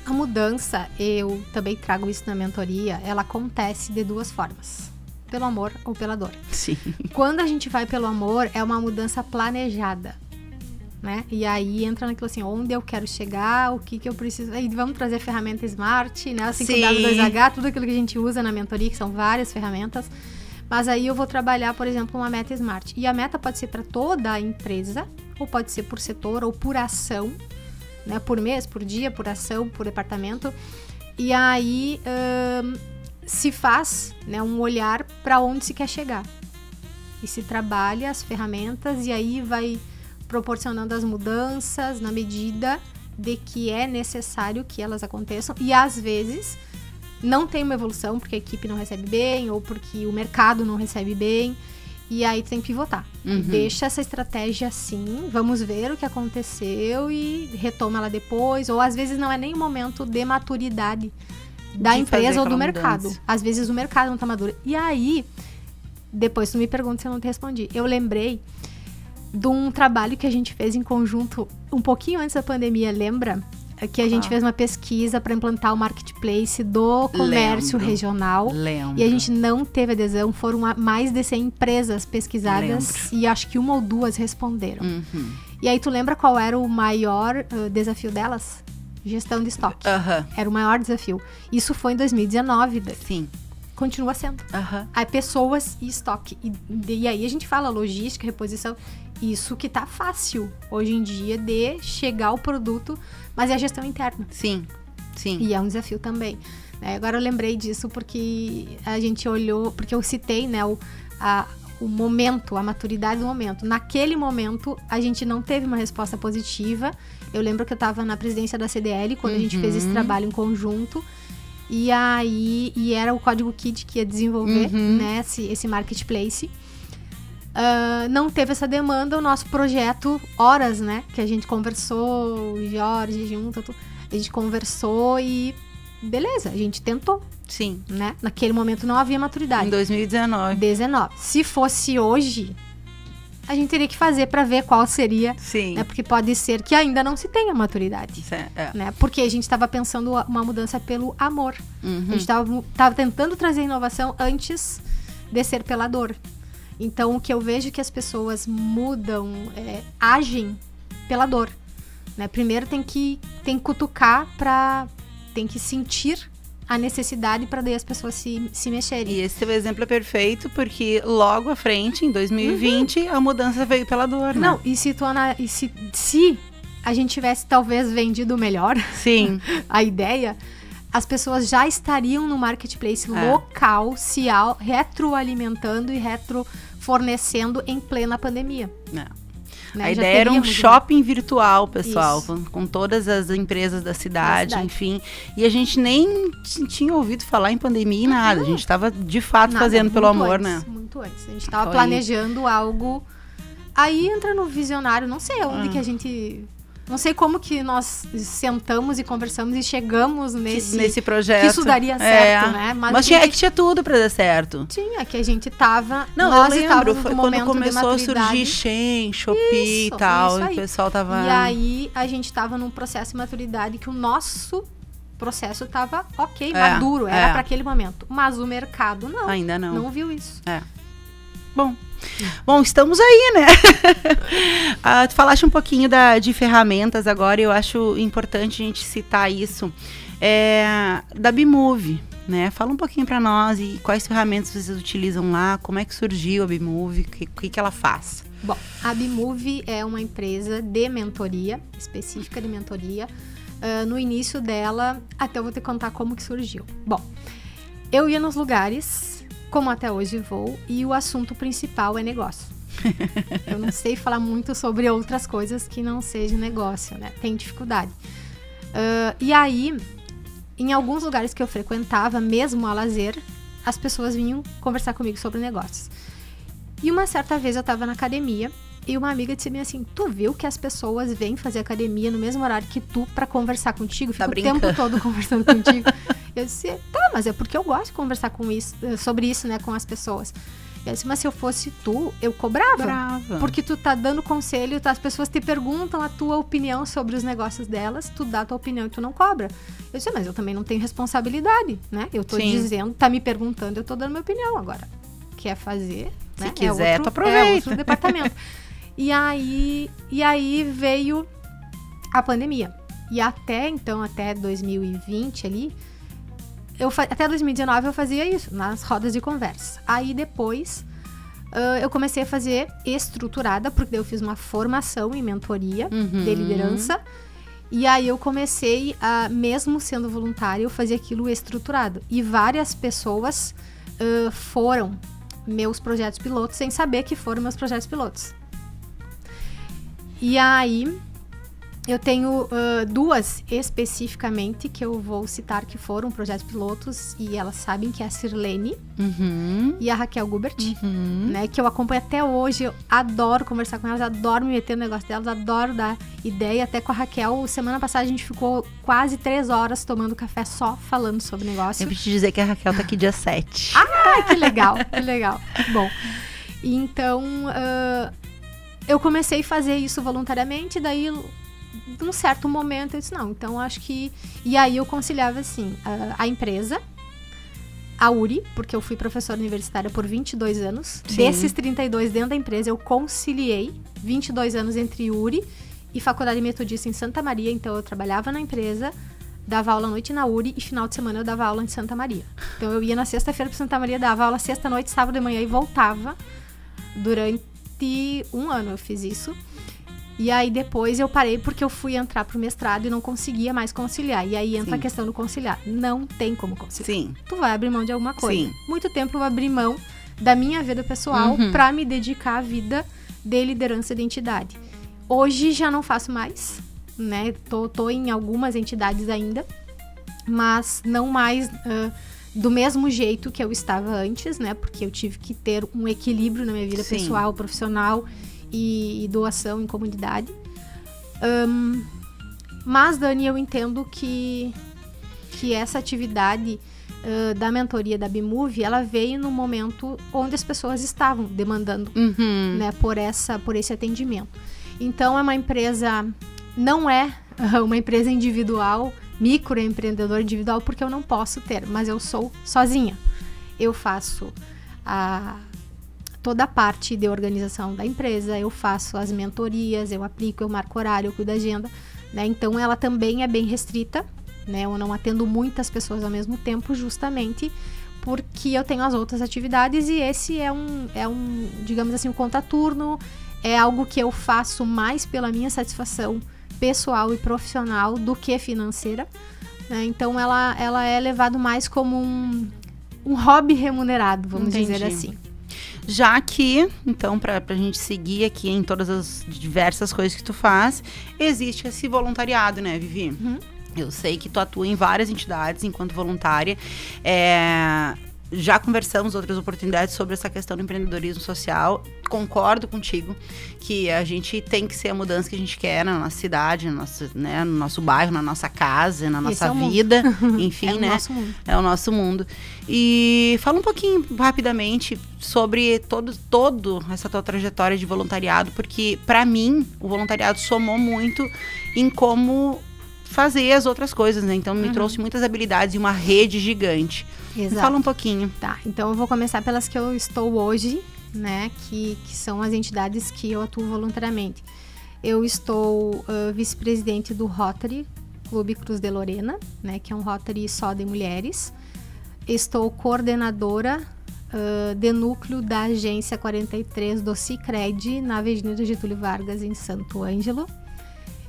A mudança, eu também trago isso na mentoria, ela acontece de duas formas. Pelo amor ou pela dor. Sim. Quando a gente vai pelo amor, é uma mudança planejada, né? E aí entra naquilo assim, onde eu quero chegar, o que eu preciso... Aí vamos trazer a ferramenta Smart, né? 5W2H, tudo aquilo que a gente usa na mentoria, que são várias ferramentas. Mas aí eu vou trabalhar, por exemplo, uma meta Smart. E a meta pode ser para toda a empresa, ou pode ser por setor, ou por ação, né? Por mês, por dia, por ação, por departamento. E aí... se faz, né, um olhar para onde se quer chegar. E se trabalha as ferramentas e aí vai proporcionando as mudanças na medida de que é necessário que elas aconteçam. E às vezes não tem uma evolução porque a equipe não recebe bem ou porque o mercado não recebe bem. E aí tem que pivotar. Deixa essa estratégia assim, vamos ver o que aconteceu e retoma ela depois. Ou às vezes não é nem o momento de maturidade da empresa ou do mercado. Mudança. Às vezes o mercado não tá maduro. E aí, depois tu me pergunta se eu não te respondi. Eu lembrei de um trabalho que a gente fez em conjunto um pouquinho antes da pandemia, lembra? Que a gente fez uma pesquisa para implantar o marketplace do comércio regional. Lembro. E a gente não teve adesão. Foram mais de 100 empresas pesquisadas. E acho que uma ou duas responderam. E aí tu lembra qual era o maior desafio delas? Gestão de estoque. Era o maior desafio. Isso foi em 2019. Sim. Continua sendo. Aí pessoas e estoque. E aí a gente fala logística, reposição. Isso que tá fácil hoje em dia de chegar o produto, mas é a gestão interna. Sim. E é um desafio também. Agora eu lembrei disso porque a gente olhou, porque eu citei, né, o momento, a maturidade do momento. Naquele momento, a gente não teve uma resposta positiva. Eu lembro que eu estava na presidência da CDL quando a gente fez esse trabalho em conjunto. E aí, era o Código KID que ia desenvolver, né, esse marketplace. Não teve essa demanda, o nosso projeto, horas, né, que a gente conversou, Jorge, junto, a gente conversou e beleza, a gente tentou. Sim. Né? Naquele momento não havia maturidade. Em 2019. Se fosse hoje, a gente teria que fazer para ver qual seria. Sim. Né? Porque pode ser que ainda não se tenha maturidade. Né? Porque a gente estava pensando uma mudança pelo amor. A gente estava tentando trazer inovação antes de ser pela dor. Então, o que eu vejo é que as pessoas mudam, agem pela dor. Né? Primeiro tem que cutucar tem que sentir a necessidade para daí as pessoas se mexerem. E esse teu exemplo é perfeito, porque logo à frente, em 2020, a mudança veio pela dor, né? Não, e se a gente tivesse talvez vendido melhor a ideia, as pessoas já estariam no marketplace local, se retroalimentando e retrofornecendo em plena pandemia. Né? A ideia era um shopping virtual, pessoal, com todas as empresas da cidade, enfim. E a gente nem tinha ouvido falar em pandemia e nada. A gente estava, de fato, fazendo pelo amor, né? Muito antes. A gente estava planejando algo. Aí entra no visionário, não sei onde que a gente... Não sei como que nós sentamos e conversamos e chegamos nesse projeto. Que isso daria certo, né? Mas tinha tudo pra dar certo. Tinha, que a gente tava... Não, eu lembro, foi quando começou a surgir Shein, Shopee e tal. O pessoal tava... E aí, a gente tava num processo de maturidade que o nosso processo tava maduro. Era pra aquele momento. Mas o mercado não. Ainda não. Não viu isso. Bom, estamos aí, né? Tu falaste um pouquinho de ferramentas agora, e eu acho importante a gente citar isso. Da Bimove, né? Fala um pouquinho para nós e quais ferramentas vocês utilizam lá, como é que surgiu a Bimove, o que ela faz? Bom, a Bimove é uma empresa de mentoria, específica de mentoria. No início dela, até eu vou te contar como que surgiu. Bom, eu ia nos lugares... como até hoje vou, e o assunto principal é negócio. Eu não sei falar muito sobre outras coisas que não seja negócio, né? Tenho dificuldade. E aí, em alguns lugares que eu frequentava, mesmo a lazer, as pessoas vinham conversar comigo sobre negócios. E uma certa vez eu estava na academia E uma amiga disse assim, tu viu que as pessoas vêm fazer academia no mesmo horário que tu pra conversar contigo? Fica o tempo todo conversando contigo. Eu disse, tá, mas é porque eu gosto de conversar sobre isso, né, com as pessoas. Eu disse, mas se eu fosse tu, eu cobrava. Porque tu tá dando conselho, as pessoas te perguntam a tua opinião sobre os negócios delas, tu dá a tua opinião e tu não cobra. Eu disse, mas eu também não tenho responsabilidade, né? Eu tô dizendo, tá me perguntando, eu tô dando minha opinião agora. Quer fazer, se né? quiser, tu aproveita. É outro departamento. E aí veio a pandemia. E até 2020 ali, até 2019 eu fazia isso, nas rodas de conversa. Aí depois eu comecei a fazer estruturada, porque eu fiz uma formação em mentoria de liderança. E aí eu comecei mesmo sendo voluntária, eu fazia aquilo estruturado. E várias pessoas foram meus projetos pilotos sem saber que foram meus projetos pilotos. E aí eu tenho duas especificamente que eu vou citar que foram projetos pilotos e elas sabem, que é a Sirlene e a Raquel Gubert, né, que eu acompanho até hoje. Eu adoro conversar com elas, adoro me meter no negócio delas, adoro dar ideia. Até com a Raquel, semana passada a gente ficou quase 3 horas tomando café só falando sobre negócio. Eu vou te dizer que a Raquel tá aqui dia 7. Ah, que legal, que legal. Bom, então eu comecei a fazer isso voluntariamente, daí num certo momento eu disse, não, então acho que... E aí eu conciliava assim, a empresa, a URI, porque eu fui professora universitária por 22 anos. Sim. Desses 32 dentro da empresa, eu conciliei 22 anos entre URI e Faculdade Metodista em Santa Maria. Então eu trabalhava na empresa, dava aula à noite na URI e final de semana eu dava aula em Santa Maria. Então eu ia na sexta-feira para Santa Maria, dava aula sexta-noite, sábado de manhã e voltava. Durante 1 ano eu fiz isso. E aí depois eu parei porque eu fui entrar pro mestrado e não conseguia mais conciliar. E aí entra a questão do conciliar. Não tem como conciliar. Sim. Tu vai abrir mão de alguma coisa. Sim. Muito tempo eu abri mão da minha vida pessoal pra me dedicar à vida de liderança de entidade. Hoje já não faço mais, né? Tô em algumas entidades ainda, mas não mais do mesmo jeito que eu estava antes, né? Porque eu tive que ter um equilíbrio na minha vida pessoal, profissional e doação em comunidade. Mas, Dani, eu entendo que essa atividade da mentoria da Bimove, ela veio no momento onde as pessoas estavam demandando, né, por esse atendimento. Então, é uma empresa, não é uma empresa individual, microempreendedor individual, porque eu não posso ter, mas eu sou sozinha. Eu faço toda a parte de organização da empresa, eu faço as mentorias, eu aplico, eu marco horário, eu cuido da agenda, né? Então ela também é bem restrita, né? Eu não atendo muitas pessoas ao mesmo tempo, justamente porque eu tenho as outras atividades e esse é um, digamos assim, um contraturno, é algo que eu faço mais pela minha satisfação pessoal e profissional do que financeira, né? Então ela é levado mais como um hobby remunerado, vamos dizer assim. Já que, então, pra gente seguir aqui em todas as diversas coisas que tu faz, existe esse voluntariado, né, Vivi? Eu sei que tu atua em várias entidades enquanto voluntária. Já conversamos outras oportunidades sobre essa questão do empreendedorismo social. Concordo contigo que a gente tem que ser a mudança que a gente quer na nossa cidade, no nosso bairro, na nossa casa, na nossa vida. Enfim, né? É o nosso mundo. E fala um pouquinho rapidamente sobre todo essa tua trajetória de voluntariado, porque para mim o voluntariado somou muito em como fazer as outras coisas, né? Então me trouxe muitas habilidades e uma rede gigante. Exato. Fala um pouquinho. Tá, então eu vou começar pelas que eu estou hoje, né? Que são as entidades que eu atuo voluntariamente. Eu estou vice-presidente do Rotary Clube Cruz de Lorena, né? Que é um Rotary só de mulheres. Estou coordenadora de núcleo da Agência 43 do Sicredi, na Avenida Getúlio Vargas, em Santo Ângelo.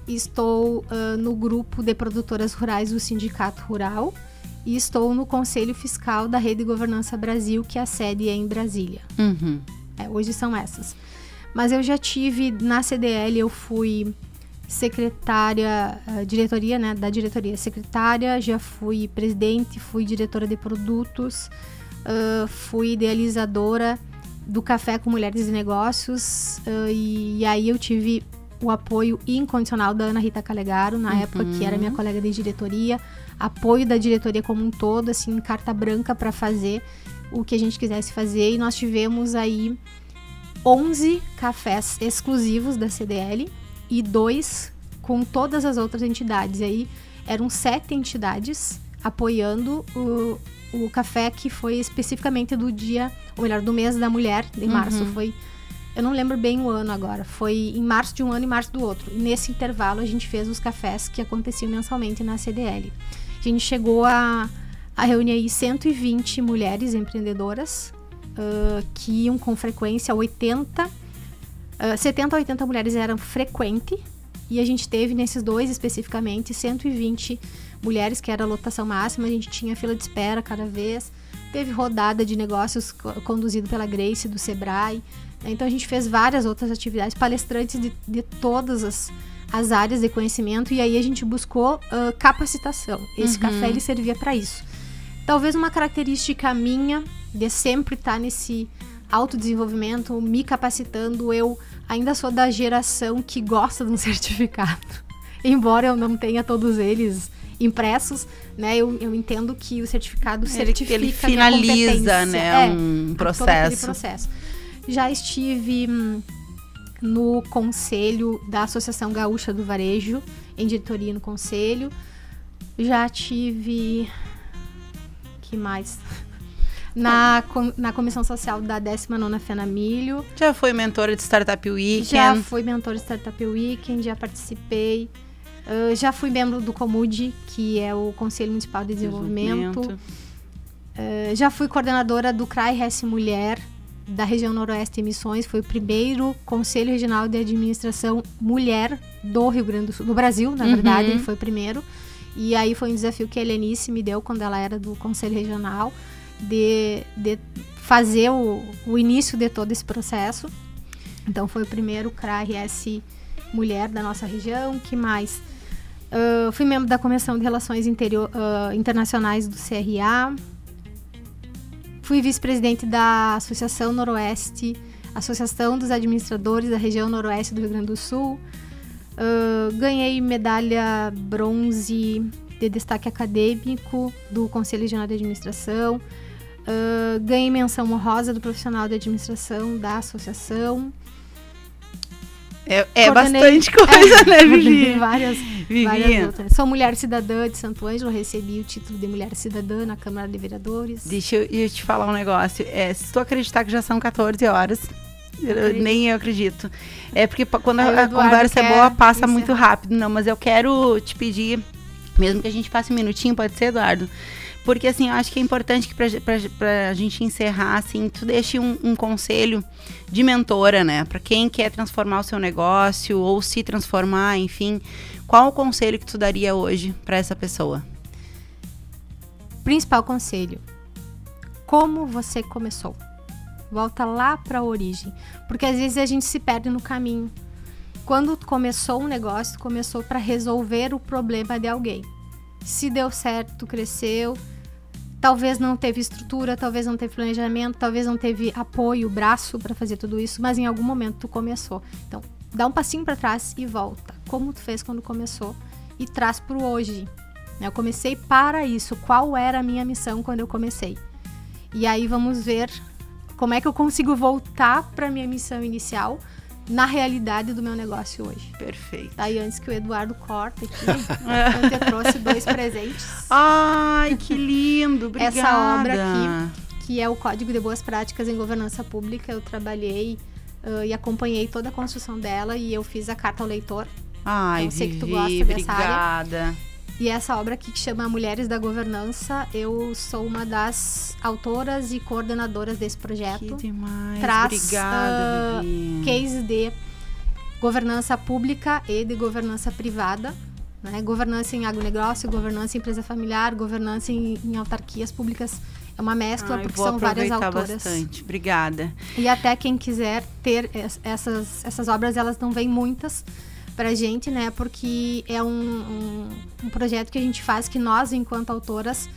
Estou no grupo de produtoras rurais do Sindicato Rural e estou no Conselho Fiscal da Rede Governança Brasil, que a sede é em Brasília. Hoje são essas. Mas eu já tive, na CDL, eu fui secretária, diretoria, né, da diretoria secretária, já fui presidente, fui diretora de produtos, fui idealizadora do Café com Mulheres e Negócios, e aí eu tive o apoio incondicional da Ana Rita Calegaro, na época, que era minha colega de diretoria, apoio da diretoria como um todo, assim, carta branca para fazer o que a gente quisesse fazer, e nós tivemos aí 11 cafés exclusivos da CDL e 2 com todas as outras entidades. E aí eram 7 entidades apoiando o café, que foi especificamente do dia, ou melhor, do mês da mulher, em março. Foi, eu não lembro bem o ano agora, foi em março de um ano e março do outro. E nesse intervalo a gente fez os cafés que aconteciam mensalmente na CDL. A gente chegou a reunir aí 120 mulheres empreendedoras, que iam com frequência, 70 a 80 mulheres eram frequente, e a gente teve nesses 2 especificamente 120 mulheres, que era a lotação máxima. A gente tinha fila de espera cada vez, teve rodada de negócios conduzido pela Grace do Sebrae, né? Então a gente fez várias outras atividades, palestrantes de todas as áreas de conhecimento, e aí a gente buscou capacitação. Esse café ele servia para isso. Talvez uma característica minha de sempre estar nesse autodesenvolvimento, me capacitando. Eu ainda sou da geração que gosta de um certificado. Embora eu não tenha todos eles impressos, né? Eu entendo que o certificado certifica, ele finaliza, né, um processo. Todo aquele processo. Já estive no conselho da Associação Gaúcha do Varejo, em diretoria no conselho. Já tive... que mais? Na comissão social da 19ª FENAMILHO. Já foi mentora de Startup Weekend? Já fui mentora de Startup Weekend, já participei. Já fui membro do COMUD, que é o Conselho Municipal de Desenvolvimento. Já fui coordenadora do CRAI-RS Mulher, da região Noroeste e Missões. Foi o primeiro Conselho Regional de Administração Mulher do Rio Grande do Sul, do Brasil, na verdade, ele foi o primeiro. E aí foi um desafio que a Helenice me deu quando ela era do Conselho Regional, de fazer o início de todo esse processo. Então foi o primeiro CRAI-RS Mulher da nossa região. Que mais? Fui membro da Comissão de Relações Internacionais do CRA. Fui vice-presidente da Associação Noroeste, Associação dos Administradores da região Noroeste do Rio Grande do Sul. Ganhei medalha bronze de destaque acadêmico do Conselho Regional de Administração. Ganhei menção honrosa do profissional de administração da associação. É bastante coisa, né, Vivi? Várias outras. Sou mulher cidadã de Santo Ângelo, recebi o título de mulher cidadã na Câmara de Vereadores. Deixa eu te falar um negócio. Se tu acreditar que já são 14 horas... nem eu acredito. É porque quando a conversa é boa, passa muito rápido. Não, mas eu quero te pedir, mesmo que a gente passe um minutinho, pode ser, Eduardo? Porque, assim, eu acho que é importante que pra gente encerrar, assim, tu deixe um conselho de mentora, né? Pra quem quer transformar o seu negócio ou se transformar, enfim. Qual o conselho que tu daria hoje pra essa pessoa? Principal conselho: como você começou? Volta lá para a origem, porque às vezes a gente se perde no caminho. Quando começou um negócio, começou para resolver o problema de alguém. Se deu certo, cresceu, talvez não teve estrutura, talvez não teve planejamento, talvez não teve apoio, braço para fazer tudo isso, mas em algum momento tu começou. Então, dá um passinho para trás e volta. Como tu fez quando começou e traz para o hoje. Eu comecei para isso. Qual era a minha missão quando eu comecei? E aí vamos ver como é que eu consigo voltar para minha missão inicial na realidade do meu negócio hoje. Perfeito. Aí antes que o Eduardo corte aqui, eu te trouxe 2 presentes. Ai, que lindo! Obrigada. Essa obra aqui, que é o Código de Boas Práticas em Governança Pública, eu trabalhei e acompanhei toda a construção dela, e eu fiz a carta ao leitor. Ai, então, sei Vivi, que tu gosta dessa área. Obrigada. E essa obra aqui, que chama Mulheres da Governança, eu sou uma das autoras e coordenadoras desse projeto. Que demais. Traz Obrigada, Vivi. Case de governança pública e de governança privada, né? Governança em agronegócio, governança em empresa familiar, governança em autarquias públicas. É uma mescla, porque são várias autoras. Bastante. Obrigada. E até quem quiser ter essas obras, elas não vêm muitas pra gente, né? Porque é um projeto que a gente faz, que nós, enquanto autoras,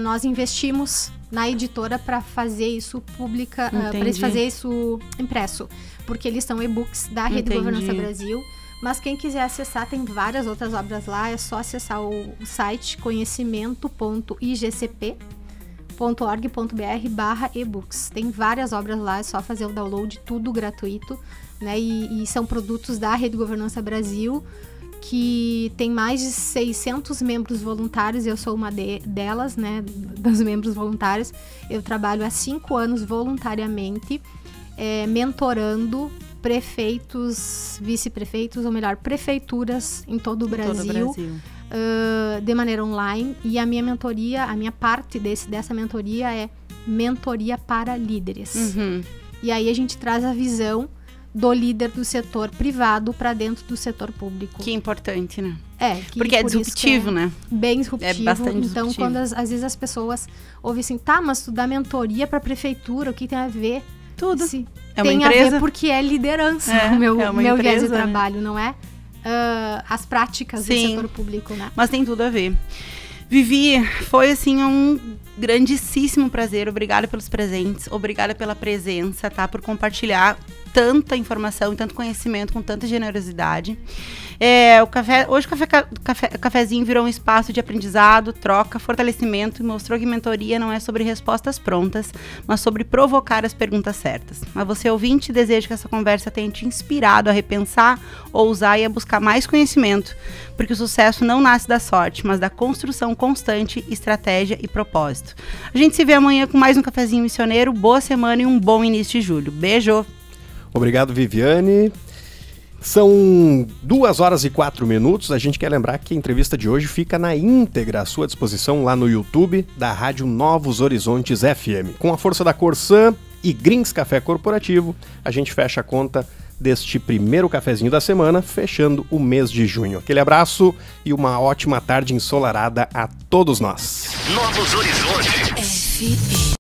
nós investimos na editora para fazer isso pública, para fazer isso impresso, porque eles são e-books da Rede Governança Brasil. Mas quem quiser acessar, tem várias outras obras lá, é só acessar o site conhecimento.igcp.org.br/ebooks. Tem várias obras lá, é só fazer o download, tudo gratuito, né? E são produtos da Rede Governança Brasil, que tem mais de 600 membros voluntários, eu sou uma delas, né, dos membros voluntários. Eu trabalho há 5 anos voluntariamente, mentorando prefeitos, vice-prefeitos, ou melhor, prefeituras em todo o Brasil. De maneira online. E a minha mentoria, a minha parte dessa mentoria é mentoria para líderes. E aí a gente traz a visão do líder do setor privado para dentro do setor público. Que importante, né? Porque é disruptivo, né? Bem disruptivo. É bastante então, disruptivo. quando às vezes as pessoas ouvem assim, tá, mas tu dá mentoria para prefeitura, o que tem a ver? Tudo. É uma tem empresa. a ver porque é liderança, o meu viés de trabalho, não é? As práticas do setor público, né? Mas tem tudo a ver. Vivi, foi assim um grandíssimo prazer. Obrigada pelos presentes, obrigada pela presença, tá? Por compartilhar tanta informação e tanto conhecimento com tanta generosidade. Hoje o cafezinho virou um espaço de aprendizado, troca, fortalecimento e mostrou que mentoria não é sobre respostas prontas, mas sobre provocar as perguntas certas. Mas você, ouvinte, deseja que essa conversa tenha te inspirado a repensar, ousar e a buscar mais conhecimento, porque o sucesso não nasce da sorte, mas da construção constante, estratégia e propósito. A gente se vê amanhã com mais um cafezinho missioneiro. Boa semana e um bom início de julho. Beijo! Obrigado, Viviane. São 2h04. A gente quer lembrar que a entrevista de hoje fica na íntegra à sua disposição lá no YouTube da Rádio Novos Horizontes FM. Com a força da Corsã e Grings Café Corporativo, a gente fecha a conta deste primeiro cafezinho da semana, fechando o mês de junho. Aquele abraço e uma ótima tarde ensolarada a todos nós. Novos Horizontes.